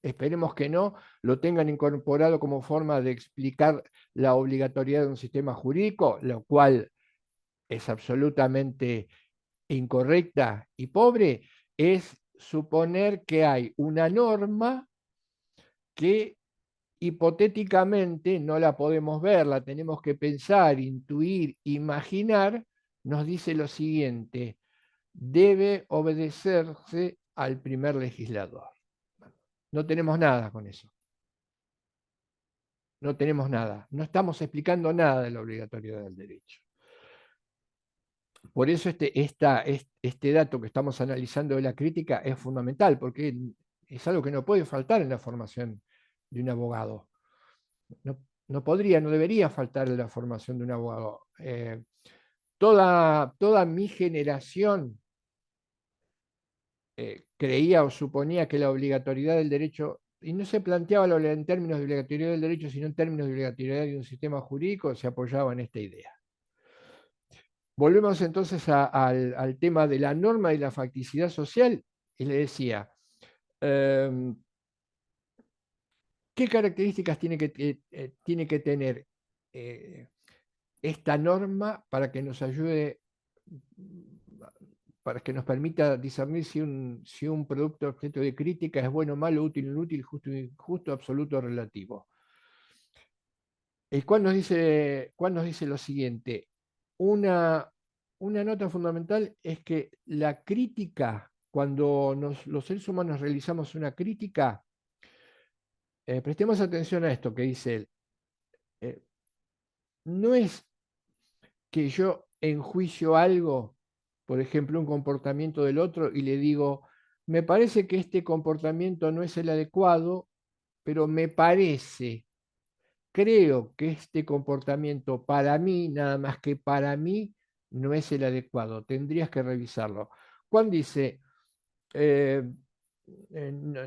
S1: esperemos que no, lo tengan incorporado como forma de explicar la obligatoriedad de un sistema jurídico, lo cual es absolutamente incorrecta y pobre, es suponer que hay una norma que hipotéticamente no la podemos ver, la tenemos que pensar, intuir, imaginar, nos dice lo siguiente: debe obedecerse al primer legislador. No tenemos nada con eso. No tenemos nada. No estamos explicando nada de la obligatoriedad del derecho. Por eso este dato que estamos analizando de la crítica es fundamental, porque es algo que no puede faltar en la formación de un abogado. No, no debería faltar en la formación de un abogado. Toda mi generación creía o suponía que la obligatoriedad del derecho, y no se planteaba en términos de obligatoriedad del derecho, sino en términos de obligatoriedad de un sistema jurídico, se apoyaba en esta idea. Volvemos entonces al tema de la norma y la facticidad social, y le decía, ¿qué características tiene que tener esta norma para que nos ayude, para que nos permita discernir si un producto objeto de crítica es bueno, malo, útil, inútil, justo, absoluto o relativo? El cual nos dice lo siguiente: una nota fundamental es que la crítica, cuando los seres humanos realizamos una crítica, prestemos atención a esto que dice él. No es que yo enjuicio algo, por ejemplo, un comportamiento del otro, y le digo, me parece que este comportamiento no es el adecuado, pero creo que este comportamiento para mí, nada más que para mí, no es el adecuado. Tendrías que revisarlo. Juan dice, eh, no,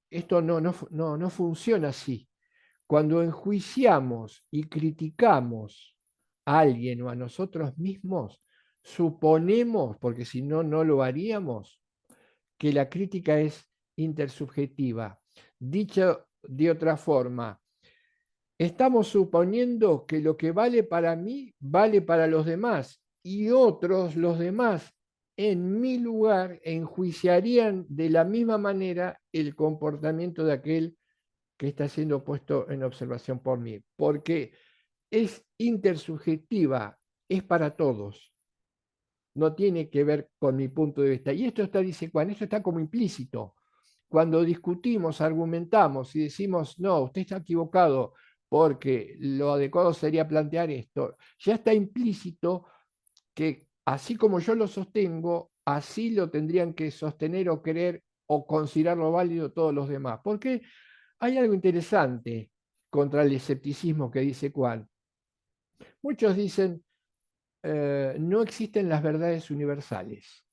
S1: esto no funciona así. Cuando enjuiciamos y criticamos a alguien o a nosotros mismos, suponemos, porque si no, no lo haríamos, que la crítica es intersubjetiva. Dicho de otra forma, estamos suponiendo que lo que vale para mí vale para los demás, y los demás, en mi lugar, enjuiciarían de la misma manera el comportamiento de aquel que está siendo puesto en observación por mí, porque es intersubjetiva, es para todos, no tiene que ver con mi punto de vista. Y esto dice Juan, esto está como implícito. Cuando discutimos, argumentamos y decimos, no, usted está equivocado porque lo adecuado sería plantear esto, ya está implícito que así como yo lo sostengo, así lo tendrían que sostener o creer o considerarlo válido todos los demás. Porque hay algo interesante contra el escepticismo que dice Juan. Muchos dicen, no existen las verdades universales.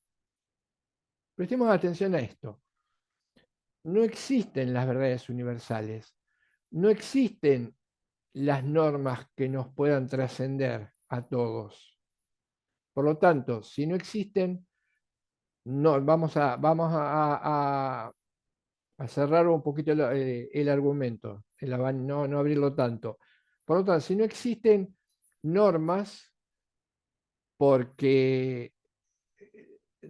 S1: Prestemos atención a esto. No existen las verdades universales. No existen las normas que nos puedan trascender a todos. Por lo tanto, si no existen, no, vamos a cerrar un poquito el argumento, no abrirlo tanto. Por lo tanto, si no existen normas, porque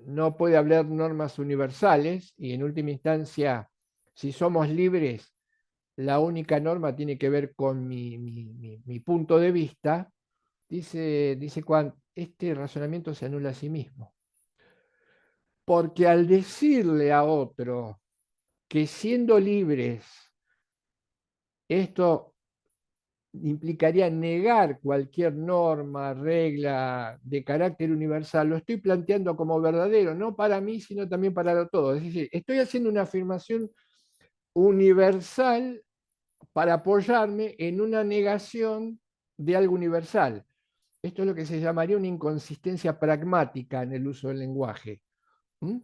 S1: no puede haber normas universales, y en última instancia, si somos libres, la única norma tiene que ver con mi punto de vista, dice Kant, este razonamiento se anula a sí mismo. Porque al decirle a otro que siendo libres, esto implicaría negar cualquier norma, regla de carácter universal, lo estoy planteando como verdadero, no para mí, sino también para todos. Es decir, estoy haciendo una afirmación universal para apoyarme en una negación de algo universal. Esto es lo que se llamaría una inconsistencia pragmática en el uso del lenguaje. ¿Mm?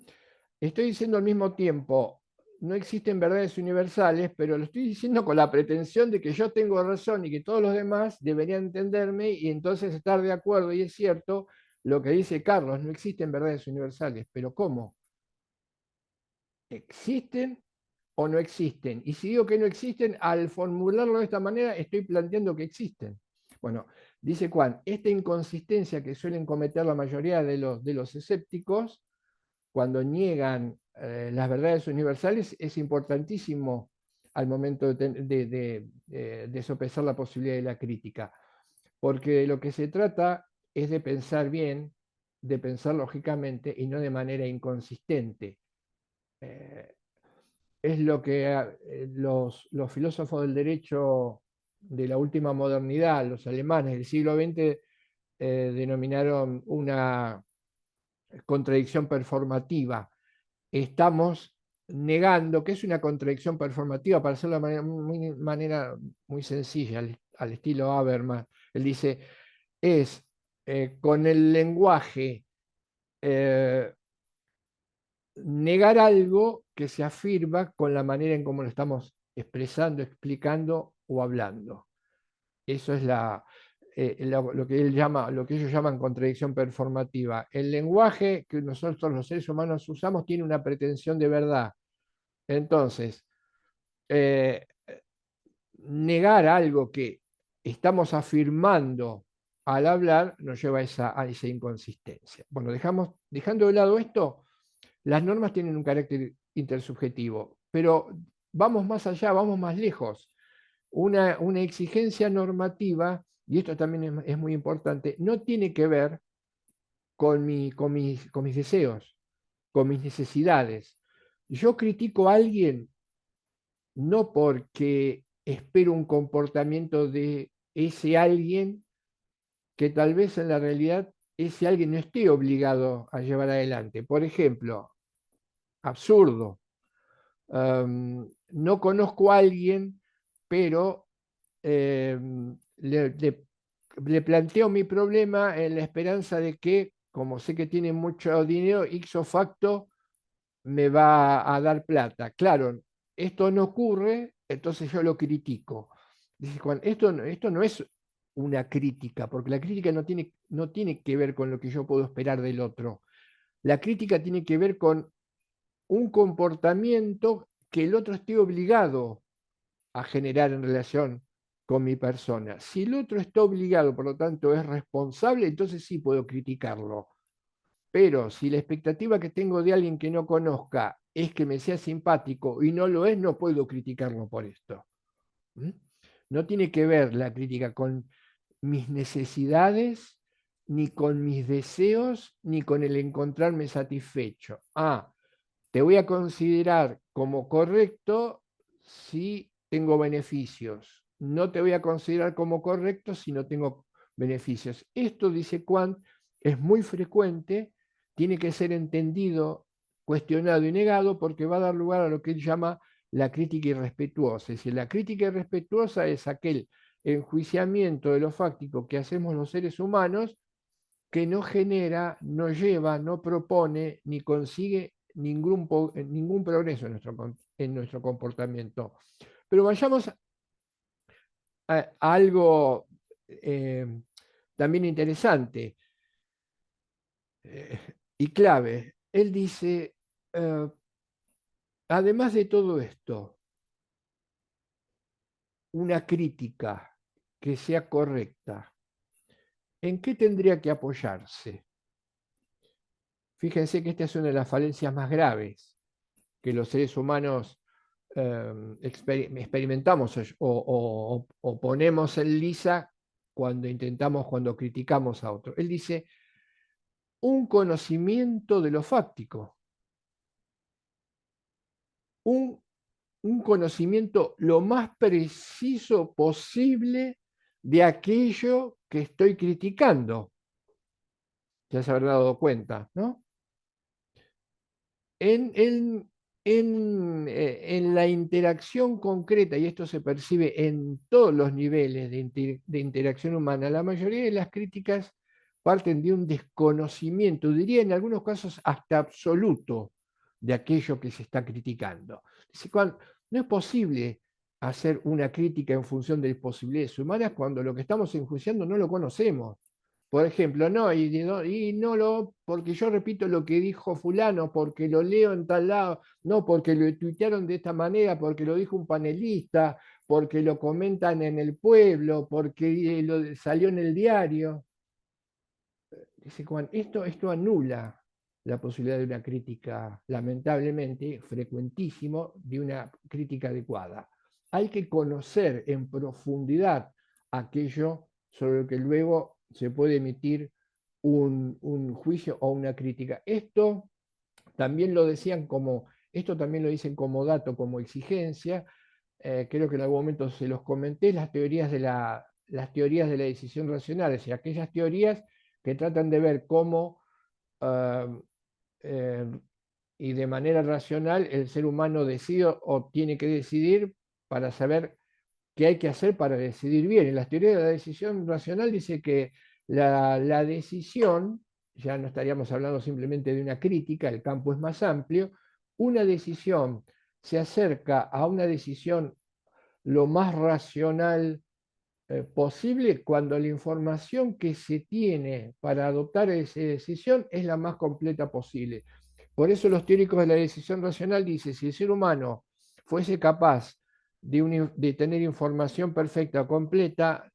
S1: Estoy diciendo al mismo tiempo, no existen verdades universales, pero lo estoy diciendo con la pretensión de que yo tengo razón y que todos los demás deberían entenderme y entonces estar de acuerdo. Y es cierto lo que dice Carlos, no existen verdades universales, pero ¿cómo? ¿Existen o no existen? Y si digo que no existen, al formularlo de esta manera, estoy planteando que existen. Bueno, dice Juan, esta inconsistencia que suelen cometer la mayoría de los escépticos cuando niegan las verdades universales es importantísimo al momento de sopesar la posibilidad de la crítica, porque lo que se trata es de pensar bien, de pensar lógicamente y no de manera inconsistente. Eh, es lo que los filósofos del derecho de la última modernidad, los alemanes del siglo XX, denominaron una contradicción performativa. Estamos negando, que es una contradicción performativa, para hacerlo de manera muy sencilla, al estilo Habermas. Él dice, es con el lenguaje negar algo que se afirma con la manera en cómo lo estamos expresando, explicando o hablando. Eso es lo que él llama, lo que ellos llaman contradicción performativa. El lenguaje que nosotros los seres humanos usamos tiene una pretensión de verdad. Entonces, eh, negar algo que estamos afirmando al hablar nos lleva a esa inconsistencia. Bueno, dejando de lado esto, las normas tienen un carácter intersubjetivo, pero vamos más allá, vamos más lejos. Una exigencia normativa, y esto también es muy importante, no tiene que ver con mis deseos, con mis necesidades. Yo critico a alguien no porque espero un comportamiento de ese alguien que tal vez en la realidad ese alguien no esté obligado a llevar adelante. Por ejemplo, absurdo. No conozco a alguien, pero le planteo mi problema en la esperanza de que, como sé que tiene mucho dinero, ipso facto me va a dar plata. Claro, esto no ocurre, entonces yo lo critico. Dice Juan, esto no es una crítica, porque la crítica no tiene que ver con lo que yo puedo esperar del otro. La crítica tiene que ver con un comportamiento que el otro esté obligado a generar en relación con mi persona. Si el otro está obligado, por lo tanto es responsable, entonces sí puedo criticarlo. Pero si la expectativa que tengo de alguien que no conozca es que me sea simpático y no lo es, no puedo criticarlo por esto. ¿Mm? No tiene que ver la crítica con mis necesidades, ni con mis deseos, ni con el encontrarme satisfecho. Ah, te voy a considerar como correcto si tengo beneficios. No te voy a considerar como correcto si no tengo beneficios. Esto, dice Kant, es muy frecuente, tiene que ser entendido, cuestionado y negado porque va a dar lugar a lo que él llama la crítica irrespetuosa. Es decir, la crítica irrespetuosa es aquel enjuiciamiento de lo fáctico que hacemos los seres humanos que no genera, no lleva, no propone ni consigue ningún progreso en nuestro comportamiento. Pero vayamos a algo eh, también interesante y clave. Él dice, además de todo esto, una crítica que sea correcta, ¿en qué tendría que apoyarse? Fíjense que esta es una de las falencias más graves que los seres humanos experimentamos o ponemos en lisa cuando criticamos a otro. Él dice, un conocimiento de lo fáctico, un, un conocimiento lo más preciso posible de aquello que estoy criticando. Ya se habrá dado cuenta, ¿no? En, en, en la interacción concreta, y esto se percibe en todos los niveles de interacción humana, la mayoría de las críticas parten de un desconocimiento, diría en algunos casos hasta absoluto, de aquello que se está criticando. No es posible hacer una crítica en función de las posibilidades humanas cuando lo que estamos enjuiciando no lo conocemos. Por ejemplo, no, y no lo, porque yo repito lo que dijo fulano, porque lo leo en tal lado, no, porque lo tuitearon de esta manera, porque lo dijo un panelista, porque lo comentan en el pueblo, porque salió en el diario. Dice Juan, esto anula la posibilidad de una crítica, lamentablemente, frecuentísimo, de una crítica adecuada. Hay que conocer en profundidad aquello sobre lo que luego se puede emitir un juicio o una crítica. También lo decían esto también lo dicen como dato, como exigencia. Creo que en algún momento se los comenté, las teorías de la decisión racional, es decir, aquellas teorías que tratan de ver cómo uh, eh, y de manera racional el ser humano decide o tiene que decidir para saber qué hay que hacer para decidir bien. En las teorías de la decisión racional dice que la decisión, ya no estaríamos hablando simplemente de una crítica, el campo es más amplio, una decisión se acerca a una decisión lo más racional posible cuando la información que se tiene para adoptar esa decisión es la más completa posible. Por eso los teóricos de la decisión racional dicen, si el ser humano fuese capaz de tener información perfecta o completa,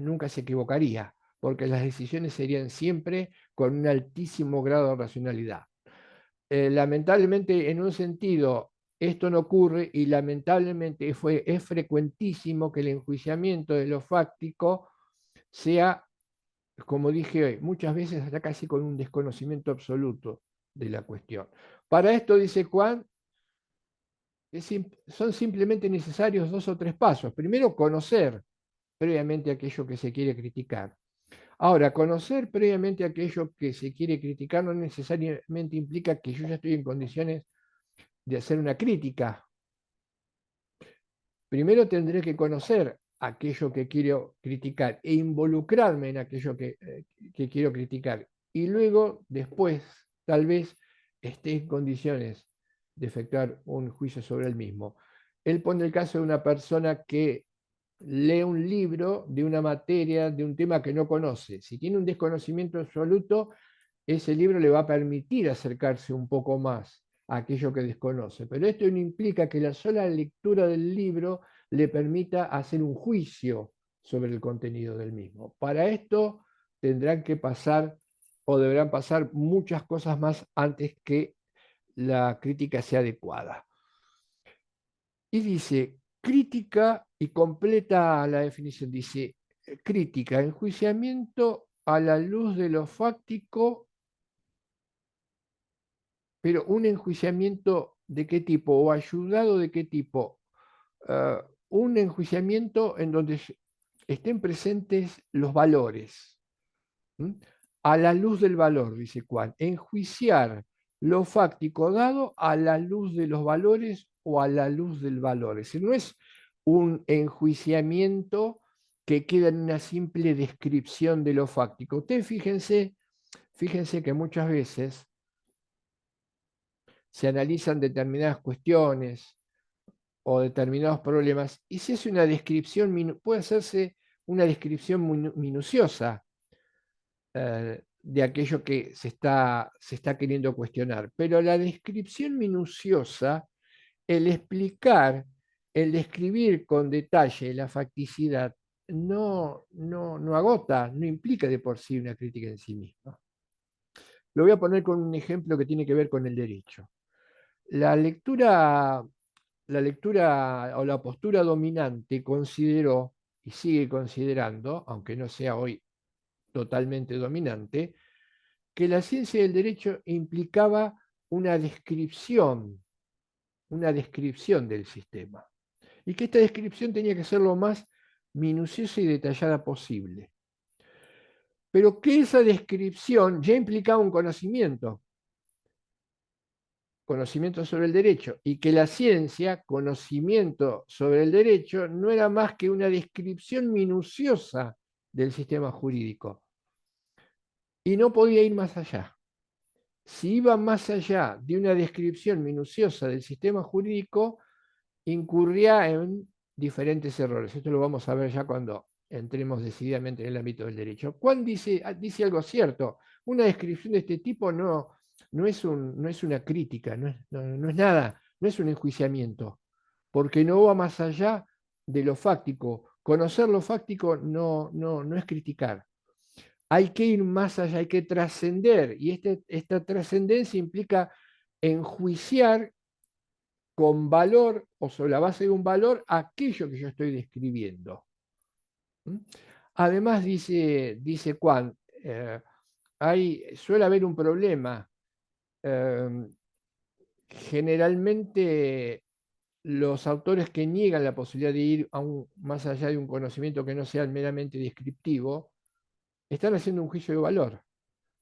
S1: nunca se equivocaría, porque las decisiones serían siempre con un altísimo grado de racionalidad. Lamentablemente, en un sentido, esto no ocurre y lamentablemente es frecuentísimo que el enjuiciamiento de lo fáctico sea, como dije hoy, muchas veces hasta casi con un desconocimiento absoluto de la cuestión. Para esto, dice Juan, son simplemente necesarios 2 o 3 pasos. Primero, conocer previamente aquello que se quiere criticar. Ahora, conocer previamente aquello que se quiere criticar no necesariamente implica que yo ya estoy en condiciones de hacer una crítica. Primero tendré que conocer aquello que quiero criticar e involucrarme en aquello que quiero criticar. Y luego, después, tal vez esté en condiciones de efectuar un juicio sobre el mismo. Él pone el caso de una persona que lee un libro de una materia, de un tema que no conoce. Si tiene un desconocimiento absoluto, ese libro le va a permitir acercarse un poco más a aquello que desconoce. Pero esto no implica que la sola lectura del libro le permita hacer un juicio sobre el contenido del mismo. Para esto tendrán que pasar o deberán pasar muchas cosas más antes que la crítica sea adecuada. Y dice, crítica, y completa la definición, dice, crítica, enjuiciamiento a la luz de lo fáctico, pero un enjuiciamiento de qué tipo o ayudado de qué tipo. Un enjuiciamiento en donde estén presentes los valores. ¿Mm? A la luz del valor, dice Juan, enjuiciar lo fáctico dado a la luz de los valores o a la luz del valor. Es decir, no es un enjuiciamiento que queda en una simple descripción de lo fáctico. Ustedes fíjense que muchas veces se analizan determinadas cuestiones o determinados problemas y se hace una descripción, puede hacerse una descripción minuciosa de aquello que se está queriendo cuestionar. Pero la descripción minuciosa, el explicar, el describir con detalle la facticidad, no agota, no implica de por sí una crítica en sí misma. Lo voy a poner con un ejemplo que tiene que ver con el derecho. La lectura la lectura o la postura dominante consideró y sigue considerando, aunque no sea hoy totalmente dominante, que la ciencia del derecho implicaba una descripción del sistema, y que esta descripción tenía que ser lo más minuciosa y detallada posible. Pero que esa descripción ya implicaba un conocimiento sobre el derecho, y que la ciencia, conocimiento sobre el derecho, no era más que una descripción minuciosa del sistema jurídico, y no podía ir más allá. Si iba más allá de una descripción minuciosa del sistema jurídico, incurría en diferentes errores. Esto lo vamos a ver ya cuando entremos decididamente en el ámbito del derecho. Juan dice algo cierto. Una descripción de este tipo no es una crítica, no es nada, no es un enjuiciamiento, porque no va más allá de lo fáctico. Conocer lo fáctico no es criticar. Hay que ir más allá, hay que trascender, y esta trascendencia implica enjuiciar con valor o sobre la base de un valor aquello que yo estoy describiendo. Además, dice Juan, suele haber un problema. eh, Generalmente los autores que niegan la posibilidad de ir más allá de un conocimiento que no sea meramente descriptivo, están haciendo un juicio de valor,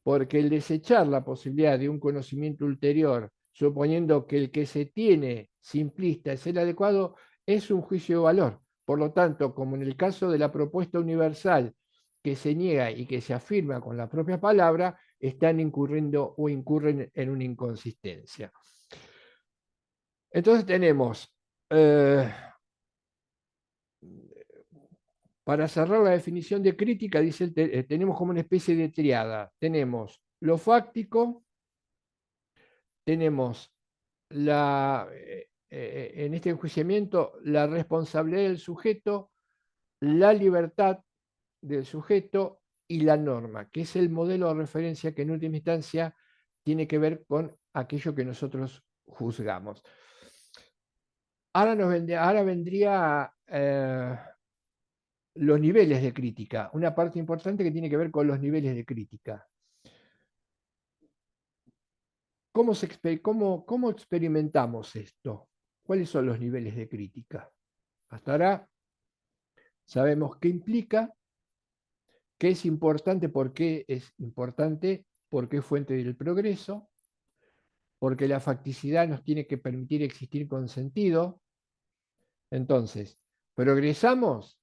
S1: porque el desechar la posibilidad de un conocimiento ulterior, suponiendo que el que se tiene simplista es el adecuado, es un juicio de valor. Por lo tanto, como en el caso de la propuesta universal que se niega y que se afirma con la propia palabra, están incurriendo o incurren en una inconsistencia. Entonces tenemos, eh, para cerrar la definición de crítica, dice, tenemos como una especie de triada. Tenemos lo fáctico, tenemos en este enjuiciamiento la responsabilidad del sujeto, la libertad del sujeto y la norma, que es el modelo de referencia que en última instancia tiene que ver con aquello que nosotros juzgamos. Ahora vendría los niveles de crítica, una parte importante que tiene que ver con los niveles de crítica. ¿Cómo experimentamos esto? ¿Cuáles son los niveles de crítica? Hasta ahora sabemos qué implica, qué es importante, por qué es importante, por qué es fuente del progreso, porque la facticidad nos tiene que permitir existir con sentido. Entonces, progresamos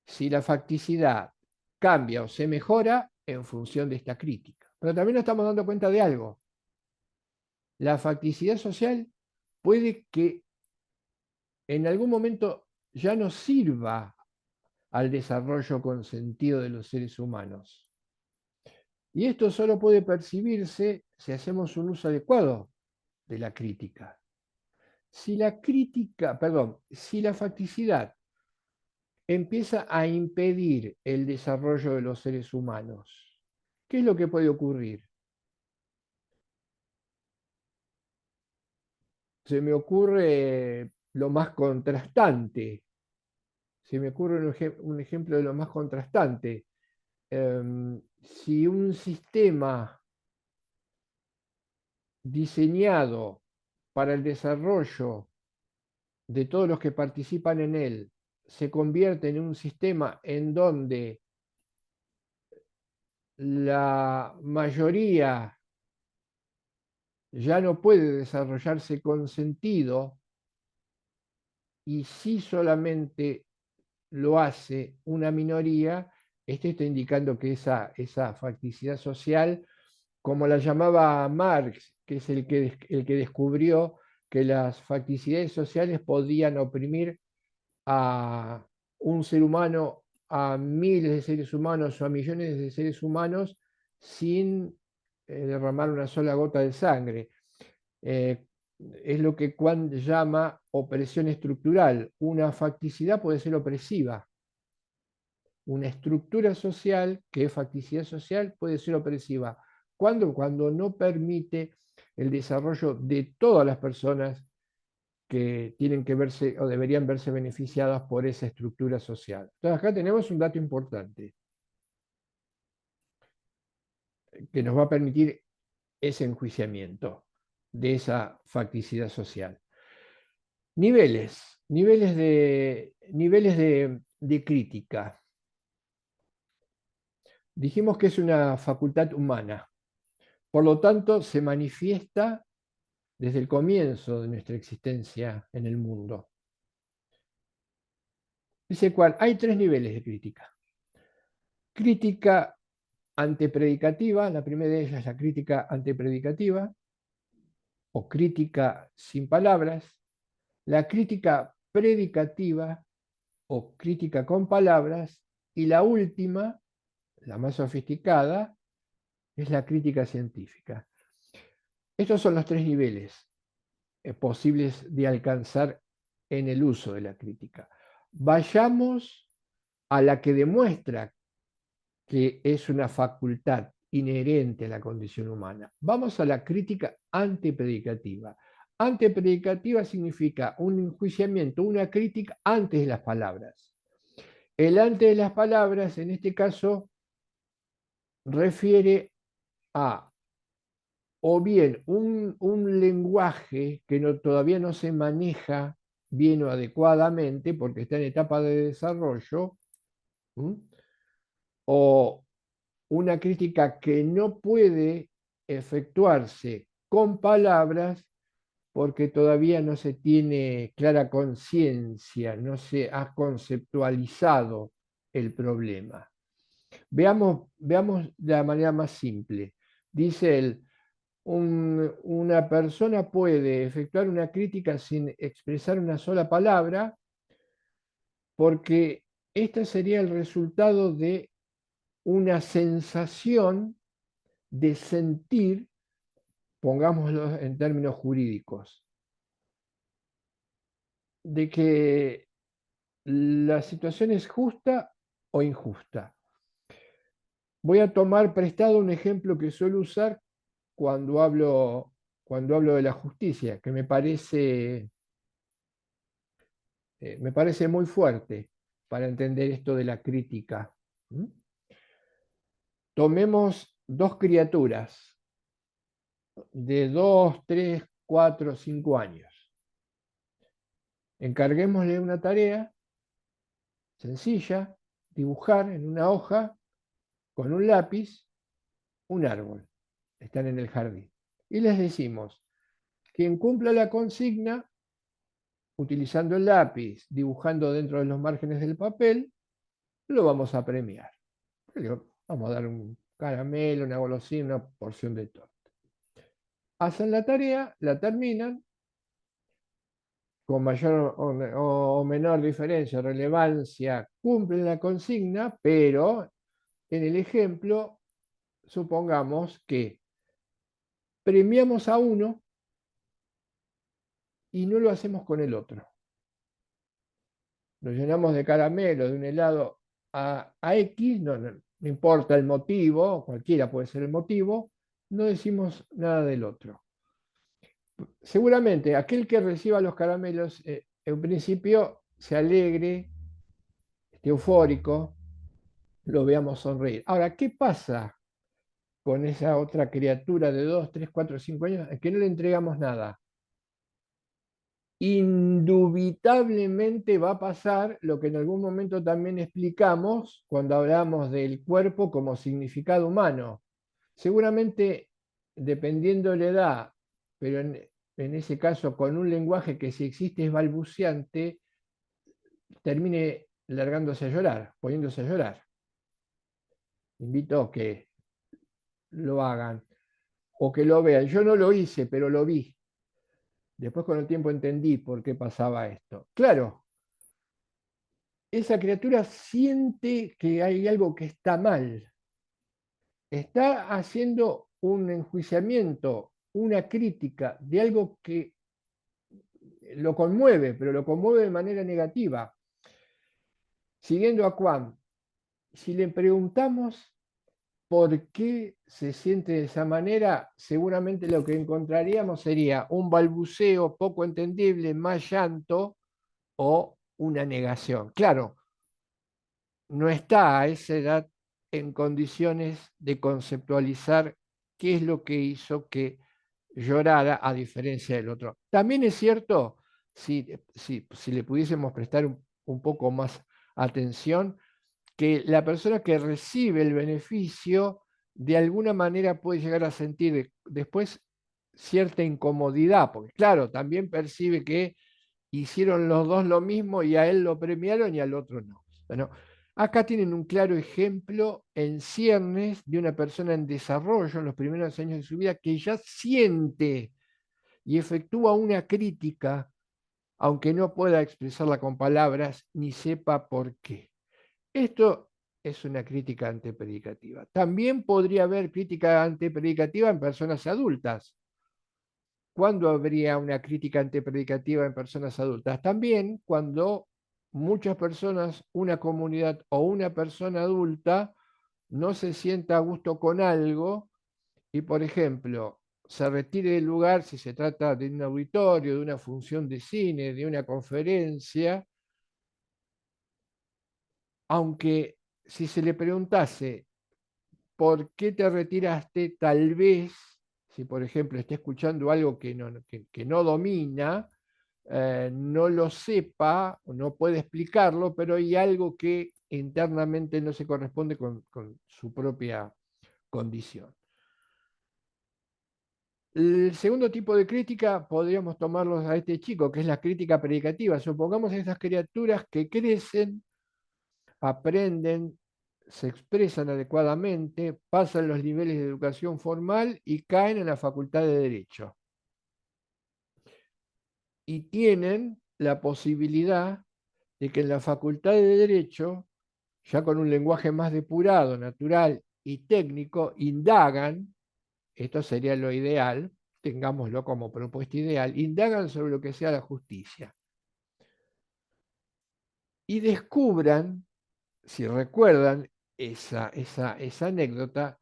S1: si la facticidad cambia o se mejora en función de esta crítica. Pero también nos estamos dando cuenta de algo. La facticidad social puede que en algún momento ya no sirva al desarrollo con sentido de los seres humanos. Y esto solo puede percibirse si hacemos un uso adecuado de la crítica. Si la facticidad empieza a impedir el desarrollo de los seres humanos, ¿qué es lo que puede ocurrir? Se me ocurre lo más contrastante. Se me ocurre un ejemplo de lo más contrastante. Si un sistema diseñado para el desarrollo de todos los que participan en él se convierte en un sistema en donde la mayoría ya no puede desarrollarse con sentido y si solamente lo hace una minoría, esto está indicando que esa facticidad social, como la llamaba Marx, que es el que descubrió que las facticidades sociales podían oprimir a un ser humano, a miles de seres humanos o a millones de seres humanos sin derramar una sola gota de sangre. Eh, es lo que Kant llama opresión estructural. Una facticidad puede ser opresiva. Una estructura social que es facticidad social puede ser opresiva. ¿Cuándo? Cuando no permite el desarrollo de todas las personas que tienen que verse o deberían verse beneficiadas por esa estructura social. Entonces acá tenemos un dato importante que nos va a permitir ese enjuiciamiento de esa facticidad social. Niveles de crítica. Dijimos que es una facultad humana, por lo tanto se manifiesta desde el comienzo de nuestra existencia en el mundo. Dice cuál, hay tres niveles de crítica. Crítica antepredicativa, la primera de ellas es la crítica antepredicativa o crítica sin palabras, la crítica predicativa o crítica con palabras, y la última, la más sofisticada, es la crítica científica. Estos son los tres niveles posibles de alcanzar en el uso de la crítica. Vayamos a la que demuestra que es una facultad inherente a la condición humana. Vamos a la crítica antepredicativa. Antepredicativa significa un enjuiciamiento, una crítica antes de las palabras. El antes de las palabras, en este caso, refiere a o bien un lenguaje que todavía no se maneja bien o adecuadamente porque está en etapa de desarrollo, o una crítica que no puede efectuarse con palabras porque todavía no se tiene clara conciencia, no se ha conceptualizado el problema. Veamos de la manera más simple. Dice él, una persona puede efectuar una crítica sin expresar una sola palabra porque este sería el resultado de una sensación de sentir, pongámoslo en términos jurídicos, de que la situación es justa o injusta. Voy a tomar prestado un ejemplo que suelo usar cuando hablo, de la justicia, que me parece muy fuerte para entender esto de la crítica. Tomemos dos criaturas de 2, 3, 4, 5 años. Encarguémosle una tarea sencilla, dibujar en una hoja con un lápiz un árbol. Están en el jardín. Y les decimos, quien cumpla la consigna, utilizando el lápiz, dibujando dentro de los márgenes del papel, lo vamos a premiar. Vamos a dar un caramelo, una golosina, una porción de torta. Hacen la tarea, la terminan, con mayor o menor diferencia, relevancia, cumplen la consigna, pero en el ejemplo, supongamos que premiamos a uno y no lo hacemos con el otro. Lo llenamos de caramelo, de un helado a X, no importa el motivo, cualquiera puede ser el motivo, no decimos nada del otro. Seguramente aquel que reciba los caramelos, en principio, se alegre, esté eufórico, lo veamos sonreír. Ahora, ¿qué pasa con esa otra criatura de 2, 3, 4, 5 años a que no le entregamos nada? Indubitablemente va a pasar lo que en algún momento también explicamos cuando hablamos del cuerpo como significado humano. Seguramente, dependiendo de la edad, pero en ese caso con un lenguaje que si existe es balbuceante, termine largándose a llorar, poniéndose a llorar. Invito a que lo hagan o que lo vean. Yo no lo hice, pero lo vi. Después con el tiempo entendí por qué pasaba esto. Claro, esa criatura siente que hay algo que está mal. Está haciendo un enjuiciamiento, una crítica de algo que lo conmueve, pero lo conmueve de manera negativa. Siguiendo a Juan, si le preguntamos por qué se siente de esa manera, seguramente lo que encontraríamos sería un balbuceo poco entendible, más llanto o una negación. Claro, no está a esa edad en condiciones de conceptualizar qué es lo que hizo que llorara a diferencia del otro. También es cierto, si le pudiésemos prestar un poco más atención, que la persona que recibe el beneficio de alguna manera puede llegar a sentir después cierta incomodidad, porque claro, también percibe que hicieron los dos lo mismo y a él lo premiaron y al otro no. Bueno, acá tienen un claro ejemplo en ciernes de una persona en desarrollo en los primeros años de su vida que ya siente y efectúa una crítica, aunque no pueda expresarla con palabras ni sepa por qué. Esto es una crítica antepredicativa. También podría haber crítica antepredicativa en personas adultas. ¿Cuándo habría una crítica antepredicativa en personas adultas? También cuando muchas personas, una comunidad o una persona adulta no se sienta a gusto con algo y, por ejemplo, se retire del lugar si se trata de un auditorio, de una función de cine, de una conferencia, aunque si se le preguntase por qué te retiraste, tal vez, si por ejemplo está escuchando algo que no domina, no lo sepa, o no puede explicarlo, pero hay algo que internamente no se corresponde con su propia condición. El segundo tipo de crítica podríamos tomarlos a este chico, que es la crítica predicativa. Supongamos estas criaturas que crecen, aprenden, se expresan adecuadamente, pasan los niveles de educación formal y caen en la facultad de Derecho. Y tienen la posibilidad de que en la facultad de Derecho, ya con un lenguaje más depurado, natural y técnico, indagan, esto sería lo ideal, tengámoslo como propuesta ideal, indagan sobre lo que sea la justicia. Y descubran, si recuerdan esa anécdota,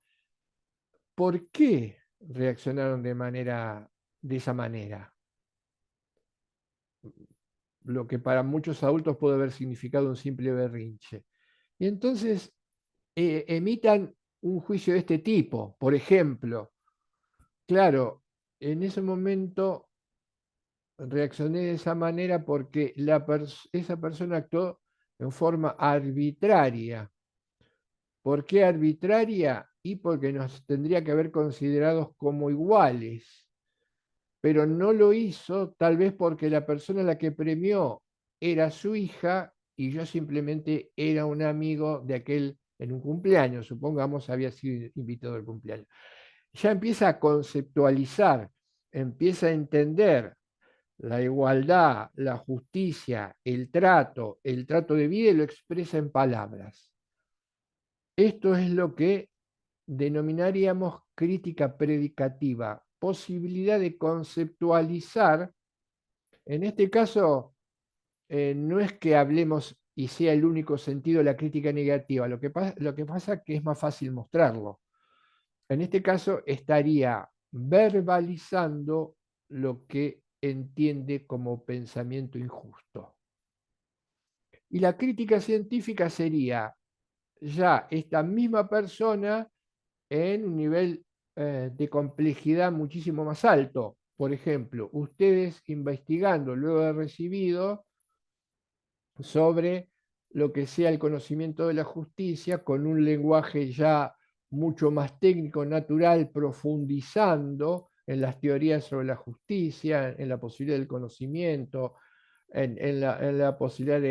S1: ¿por qué reaccionaron de esa manera? Lo que para muchos adultos puede haber significado un simple berrinche. Y entonces emitan un juicio de este tipo. Por ejemplo, claro, en ese momento reaccioné de esa manera porque esa persona actuó en forma arbitraria. ¿Por qué arbitraria? Y porque nos tendría que haber considerados como iguales, pero no lo hizo tal vez porque la persona a la que premió era su hija y yo simplemente era un amigo de aquel en un cumpleaños, supongamos había sido invitado al cumpleaños. Ya empieza a conceptualizar, empieza a entender la igualdad, la justicia, el trato de vida y lo expresa en palabras. Esto es lo que denominaríamos crítica predicativa, posibilidad de conceptualizar. En este caso, no es que hablemos y sea el único sentido la crítica negativa, lo que pasa es que es más fácil mostrarlo. En este caso, estaría verbalizando lo que entiende como pensamiento injusto. Y la crítica científica sería ya esta misma persona en un nivel de complejidad muchísimo más alto. Por ejemplo, ustedes investigando luego de recibido sobre lo que sea el conocimiento de la justicia con un lenguaje ya mucho más técnico, natural, profundizando en las teorías sobre la justicia, en la posibilidad del conocimiento, en la posibilidad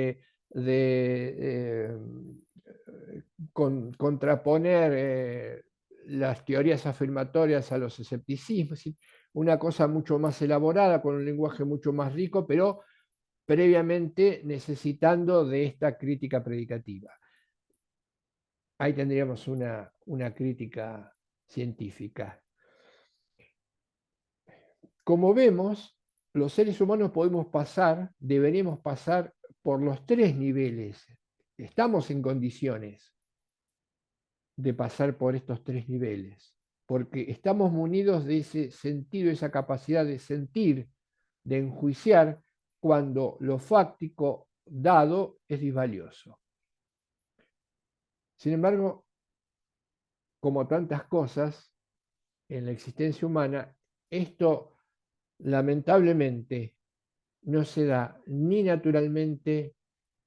S1: de contraponer las teorías afirmatorias a los escepticismos, una cosa mucho más elaborada, con un lenguaje mucho más rico, pero previamente necesitando de esta crítica predicativa. Ahí tendríamos una crítica científica. Como vemos, los seres humanos podemos pasar, deberíamos pasar por los tres niveles. Estamos en condiciones. de pasar por estos tres niveles, porque estamos munidos de ese sentido, esa capacidad de sentir, de enjuiciar, cuando lo fáctico dado es disvalioso. Sin embargo, como tantas cosas en la existencia humana, esto lamentablemente no se da ni naturalmente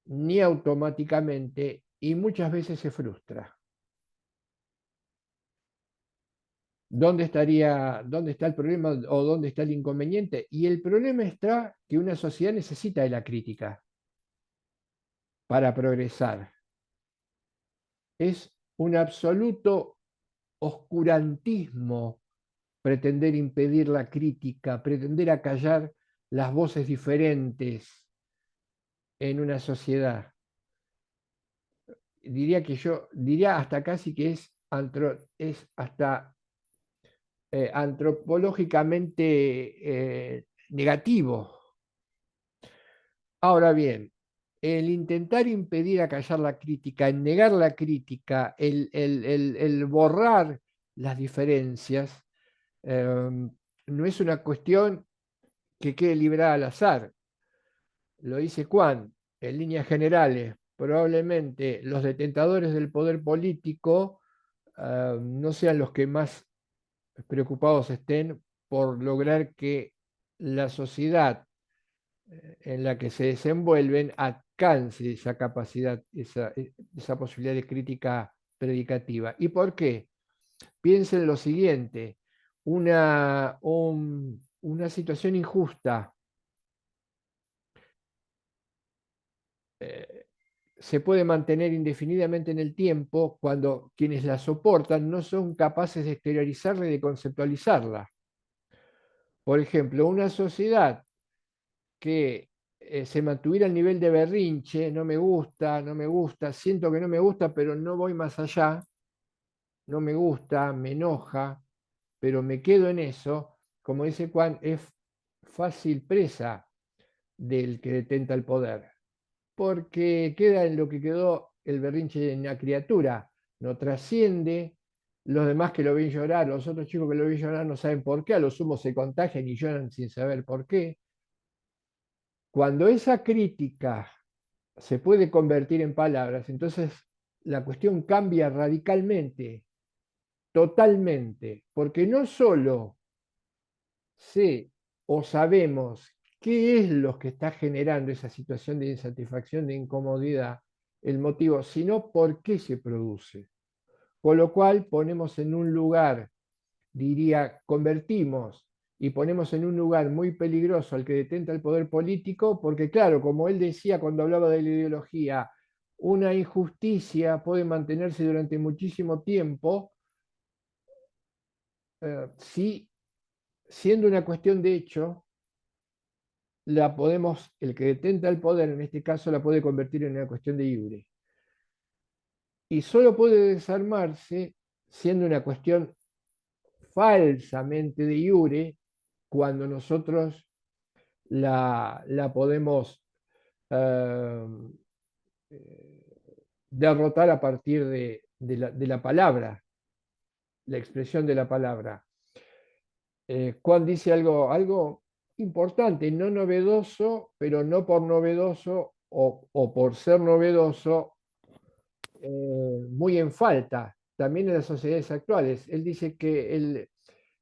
S1: ni automáticamente y muchas veces se frustra. ¿Dónde está el problema o dónde está el inconveniente? Y el problema está que una sociedad necesita de la crítica para progresar. Es un absoluto oscurantismo pretender impedir la crítica, pretender acallar las voces diferentes en una sociedad. Diría hasta casi que es hasta antropológicamente negativo. Ahora bien, el intentar impedir acallar la crítica, el negar la crítica, el borrar las diferencias, no es una cuestión que quede librada al azar. Lo dice Kant, en líneas generales, probablemente los detentadores del poder político no sean los que más preocupados estén por lograr que la sociedad en la que se desenvuelven alcance esa capacidad, esa posibilidad de crítica predicativa. ¿Y por qué? Piensen lo siguiente, una situación injusta eh, se puede mantener indefinidamente en el tiempo cuando quienes la soportan no son capaces de exteriorizarla y de conceptualizarla. Por ejemplo, una sociedad que se mantuviera el nivel de berrinche, no me gusta, no me gusta, siento que no me gusta, pero no voy más allá, no me gusta, me enoja, pero me quedo en eso, como dice Juan, es fácil presa del que detenta el poder, porque queda en lo que quedó el berrinche en la criatura, no trasciende, los demás que lo ven llorar, los otros chicos que lo ven llorar no saben por qué, a lo sumo se contagian y lloran sin saber por qué. Cuando esa crítica se puede convertir en palabras, entonces la cuestión cambia radicalmente, totalmente, porque no solo sé o sabemos qué es lo que está generando esa situación de insatisfacción, de incomodidad, el motivo, sino por qué se produce. Con lo cual ponemos en un lugar, diría, convertimos y ponemos en un lugar muy peligroso al que detenta el poder político, porque claro, como él decía cuando hablaba de la ideología, una injusticia puede mantenerse durante muchísimo tiempo si, siendo una cuestión de hecho, el que detenta el poder, en este caso, la puede convertir en una cuestión de iure. Y solo puede desarmarse siendo una cuestión falsamente de iure cuando nosotros la podemos eh, derrotar a partir de la palabra, la expresión de la palabra. Juan dice algo importante, no novedoso, pero no por novedoso o por ser novedoso, muy en falta, también en las sociedades actuales. Él dice que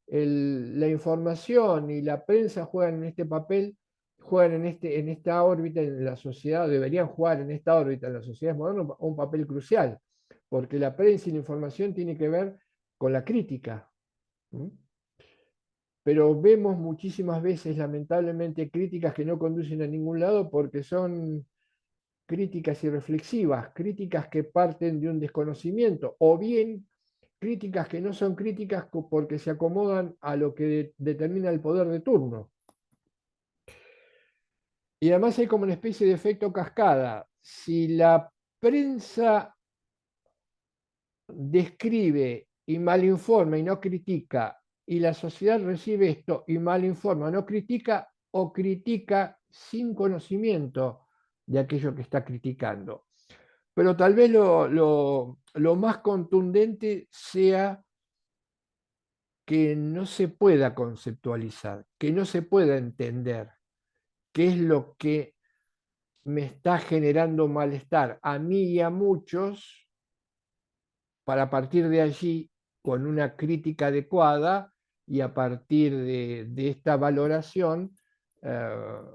S1: la información y la prensa juegan en este papel, juegan en esta órbita en la sociedad, deberían jugar en esta órbita en las sociedades modernas un papel crucial, porque la prensa y la información tienen que ver con la crítica. ¿Mm? Pero vemos muchísimas veces, lamentablemente, críticas que no conducen a ningún lado porque son críticas irreflexivas, críticas que parten de un desconocimiento, o bien críticas que no son críticas porque se acomodan a lo que determina el poder de turno. Y además hay como una especie de efecto cascada. Si la prensa describe y malinforma y no critica, y la sociedad recibe esto y malinforma, no critica o critica sin conocimiento de aquello que está criticando. pero tal vez lo más contundente sea que no se pueda conceptualizar, que no se pueda entender qué es lo que me está generando malestar a mí y a muchos, para partir de allí, con una crítica adecuada y a partir de esta valoración,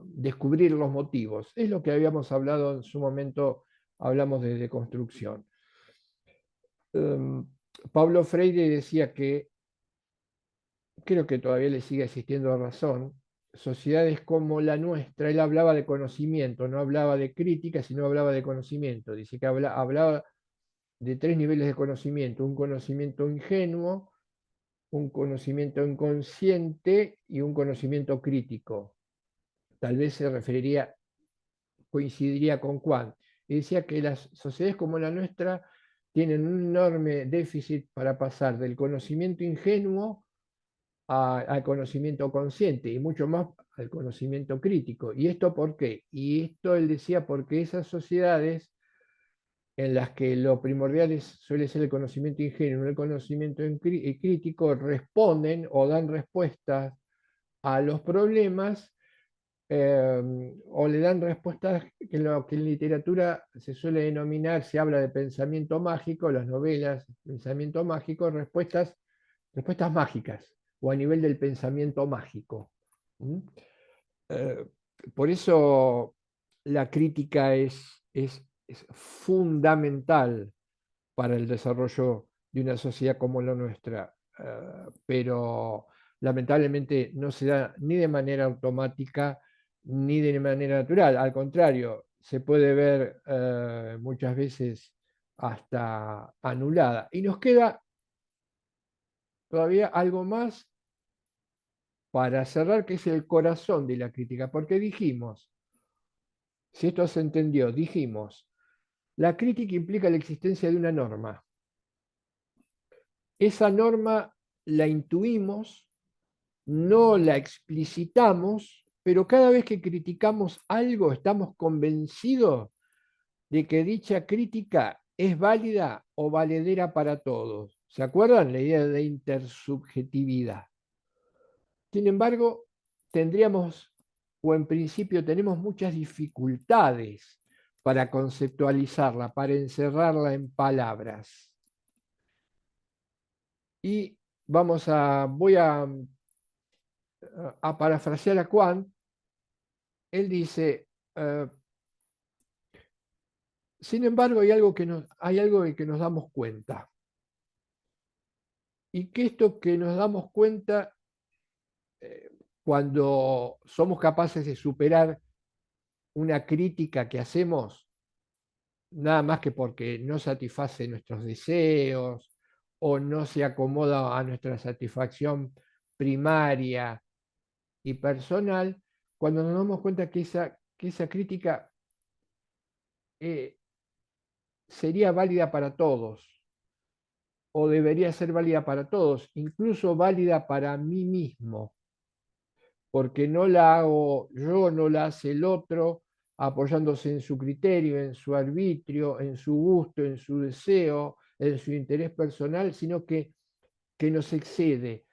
S1: descubrir los motivos. Es lo que habíamos hablado en su momento, hablamos de deconstrucción. Pablo Freire decía que, creo que todavía le sigue existiendo razón, sociedades como la nuestra, él hablaba de conocimiento, no hablaba de crítica, sino hablaba de conocimiento. Dice que hablaba de tres niveles de conocimiento: un conocimiento ingenuo, un conocimiento inconsciente y un conocimiento crítico. Tal vez se referiría, coincidiría con Kant. Y decía que las sociedades como la nuestra tienen un enorme déficit para pasar del conocimiento ingenuo al conocimiento consciente y mucho más al conocimiento crítico. ¿Y esto por qué? Y esto él decía porque esas sociedades en las que lo primordial suele ser el conocimiento ingenuo, el conocimiento crítico, responden o dan respuestas a los problemas, o le dan respuestas que lo que en literatura se suele denominar, se habla de pensamiento mágico, las novelas, pensamiento mágico, respuestas mágicas, o a nivel del pensamiento mágico. ¿Mm? Eh, por eso la crítica es fundamental para el desarrollo de una sociedad como la nuestra, pero lamentablemente no se da ni de manera automática ni de manera natural. Al contrario, se puede ver muchas veces hasta anulada. Y nos queda todavía algo más para cerrar, que es el corazón de la crítica, porque dijimos, si esto se entendió, dijimos, la crítica implica la existencia de una norma. Esa norma la intuimos, no la explicitamos, pero cada vez que criticamos algo estamos convencidos de que dicha crítica es válida o valedera para todos. ¿Se acuerdan la idea de intersubjetividad? Sin embargo, tendríamos, o en principio tenemos muchas dificultades para conceptualizarla, para encerrarla en palabras. Y voy a parafrasear a Kant. Él dice, sin embargo, hay algo de que nos damos cuenta. Y que esto que nos damos cuenta, cuando somos capaces de superar una crítica que hacemos, nada más que porque no satisface nuestros deseos o no se acomoda a nuestra satisfacción primaria y personal, cuando nos damos cuenta que esa crítica eh, sería válida para todos, o debería ser válida para todos, incluso válida para mí mismo, porque no la hago yo, no la hace el otro, apoyándose en su criterio, en su arbitrio, en su gusto, en su deseo, en su interés personal, sino que nos excede.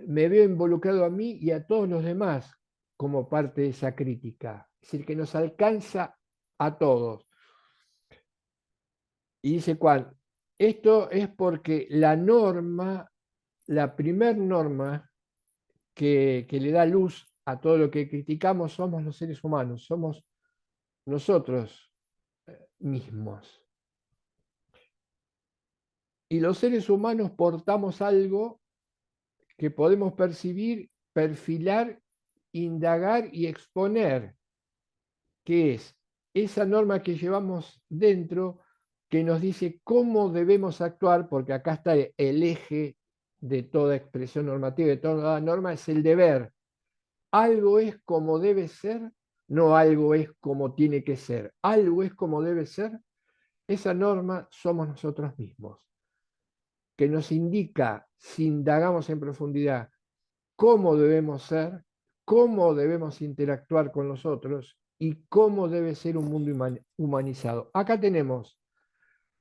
S1: Me veo involucrado a mí y a todos los demás como parte de esa crítica, es decir, que nos alcanza a todos. Y dice Juan, esto es porque la norma, la primer norma que le da luz a todo lo que criticamos, somos los seres humanos, somos nosotros mismos. Y los seres humanos portamos algo que podemos percibir, perfilar, indagar y exponer, que es esa norma que llevamos dentro, que nos dice cómo debemos actuar, porque acá está el eje de toda expresión normativa, de toda norma, es el deber. Algo es como debe ser, no algo es como tiene que ser. Algo es como debe ser. Esa norma somos nosotros mismos, que nos indica, si indagamos en profundidad, cómo debemos ser, cómo debemos interactuar con los otros y cómo debe ser un mundo humanizado. Acá tenemos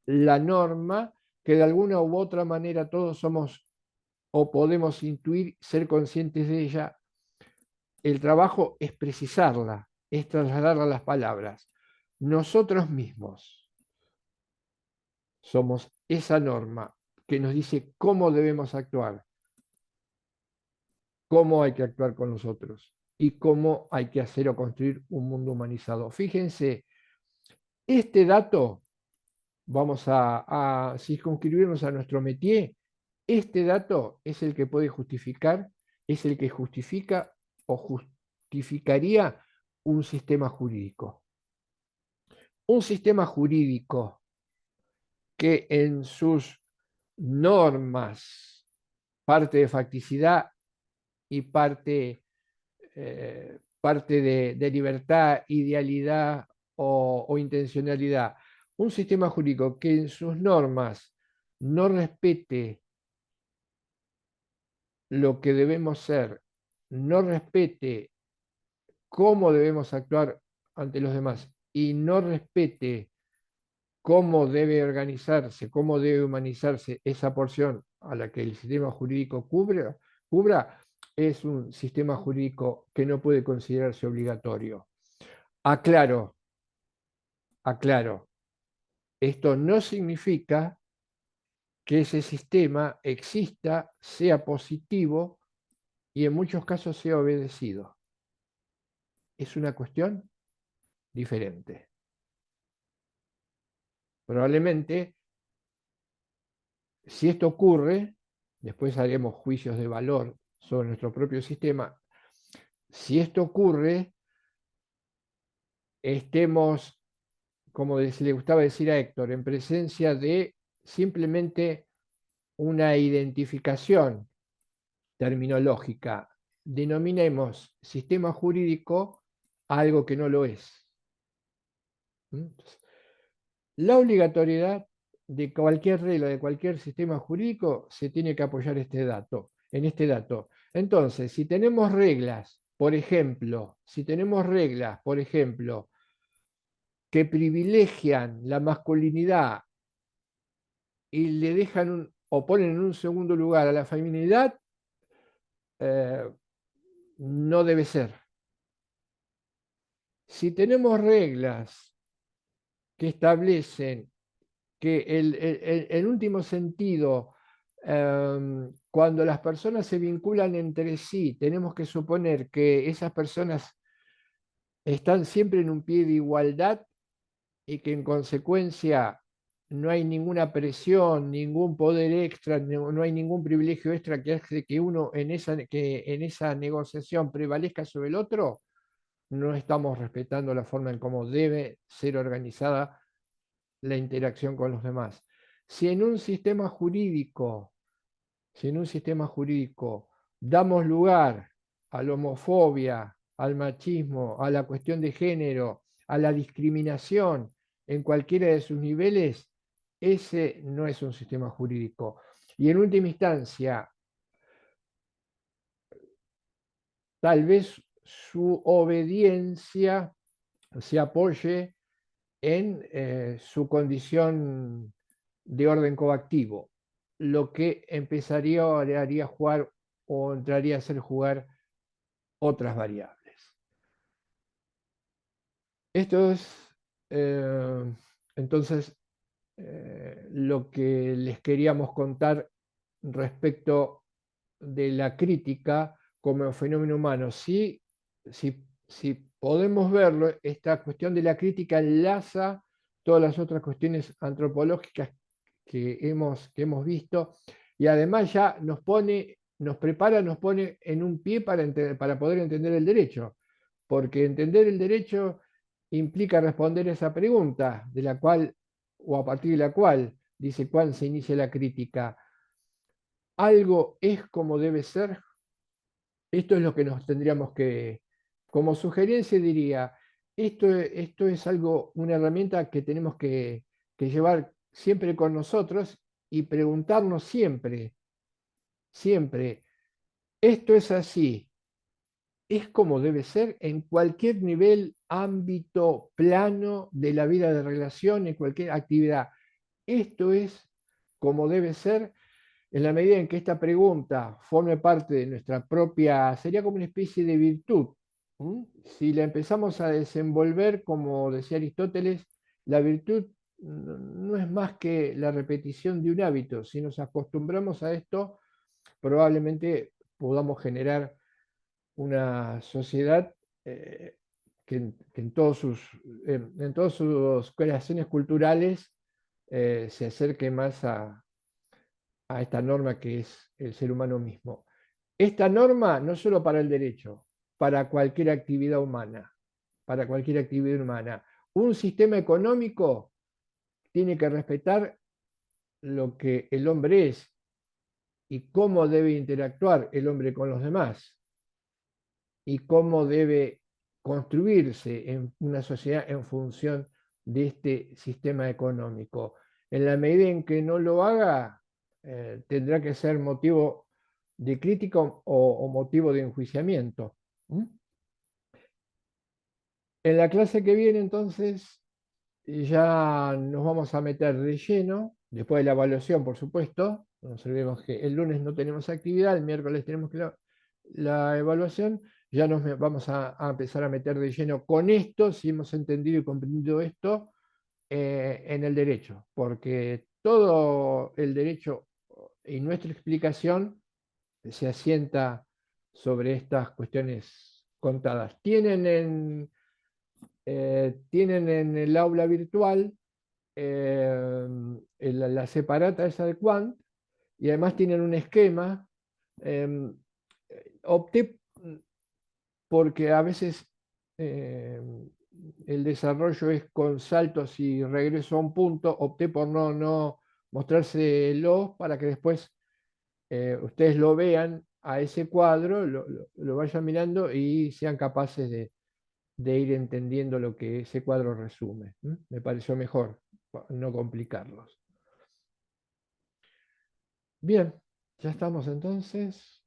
S1: la norma que de alguna u otra manera todos somos o podemos intuir, ser conscientes de ella. El trabajo es precisarla, es trasladarla a las palabras. Nosotros mismos somos esa norma que nos dice cómo debemos actuar, cómo hay que actuar con nosotros y cómo hay que hacer o construir un mundo humanizado. Fíjense, este dato, vamos a circunscribirnos a nuestro métier, este dato es el que puede justificar, es el que justifica o justificaría un sistema jurídico. Un sistema jurídico que en sus normas, parte de facticidad y parte de libertad, idealidad o intencionalidad, un sistema jurídico que en sus normas no respete lo que debemos ser, no respete cómo debemos actuar ante los demás y no respete cómo debe organizarse, cómo debe humanizarse esa porción a la que el sistema jurídico cubra, es un sistema jurídico que no puede considerarse obligatorio. Aclaro, aclaro, esto no significa que ese sistema exista, sea positivo y en muchos casos sea obedecido. Es una cuestión diferente. Probablemente, si esto ocurre, después haremos juicios de valor sobre nuestro propio sistema. Si esto ocurre, estemos, como le gustaba decir a Héctor, en presencia de simplemente una identificación terminológica. Denominemos sistema jurídico a algo que no lo es. La obligatoriedad de cualquier regla, de cualquier sistema jurídico, se tiene que apoyar en este dato. Entonces, si tenemos reglas, por ejemplo, que privilegian la masculinidad y le dejan o ponen en un segundo lugar a la feminidad, no debe ser. Si tenemos reglas que establecen que en último sentido, cuando las personas se vinculan entre sí, tenemos que suponer que esas personas están siempre en un pie de igualdad y que en consecuencia no hay ninguna presión, ningún poder extra, no hay ningún privilegio extra que hace que uno que en esa negociación prevalezca sobre el otro, no estamos respetando la forma en cómo debe ser organizada la interacción con los demás. Si en un sistema jurídico, si en un sistema jurídico damos lugar a la homofobia, al machismo, a la cuestión de género, a la discriminación en cualquiera de sus niveles, ese no es un sistema jurídico. Y en última instancia, tal vez su obediencia se apoye en su condición de orden coactivo, lo que empezaría o le haría jugar o entraría a hacer jugar otras variables. Esto es entonces lo que les queríamos contar respecto de la crítica como fenómeno humano. Si podemos verlo, esta cuestión de la crítica enlaza todas las otras cuestiones antropológicas que hemos visto y además ya nos prepara, nos pone en un pie para poder entender el derecho, porque entender el derecho implica responder esa pregunta de la cual, o a partir de la cual, dice Juan, se inicia la crítica. ¿Algo es como debe ser? Esto es lo que nos tendríamos que, como sugerencia diría, esto es algo, una herramienta que tenemos que llevar siempre con nosotros y preguntarnos siempre, siempre, ¿esto es así? es como debe ser en cualquier nivel, ámbito, plano de la vida de relación, en cualquier actividad. Esto es como debe ser en la medida en que esta pregunta forme parte de nuestra propia, sería como una especie de virtud. Si la empezamos a desenvolver, como decía Aristóteles, la virtud no es más que la repetición de un hábito. Si nos acostumbramos a esto, probablemente podamos generar una sociedad que en todas sus creaciones culturales se acerque más a esta norma que es el ser humano mismo. Esta norma no solo para el derecho, para cualquier actividad humana, para cualquier actividad humana. Un sistema económico tiene que respetar lo que el hombre es y cómo debe interactuar el hombre con los demás y cómo debe construirse en una sociedad en función de este sistema económico. En la medida en que no lo haga, tendrá que ser motivo de crítica o motivo de enjuiciamiento. ¿Mm? En la clase que viene, entonces, ya nos vamos a meter de lleno, después de la evaluación, por supuesto. No nos olvidemos que el lunes no tenemos actividad, el miércoles tenemos que la evaluación. Ya vamos a empezar a meter de lleno con esto, si hemos entendido y comprendido esto, en el derecho, porque todo el derecho y nuestra explicación se asienta sobre estas cuestiones contadas. Tienen en el aula virtual la separata esa de Quant y además tienen un esquema. eh, Opté porque a veces eh, el desarrollo es con saltos y regreso a un punto, opté por no mostrárselo para que después ustedes lo vean a ese cuadro, lo vayan mirando y sean capaces de ir entendiendo lo que ese cuadro resume. Me pareció mejor no complicarlos. Bien, ya estamos entonces.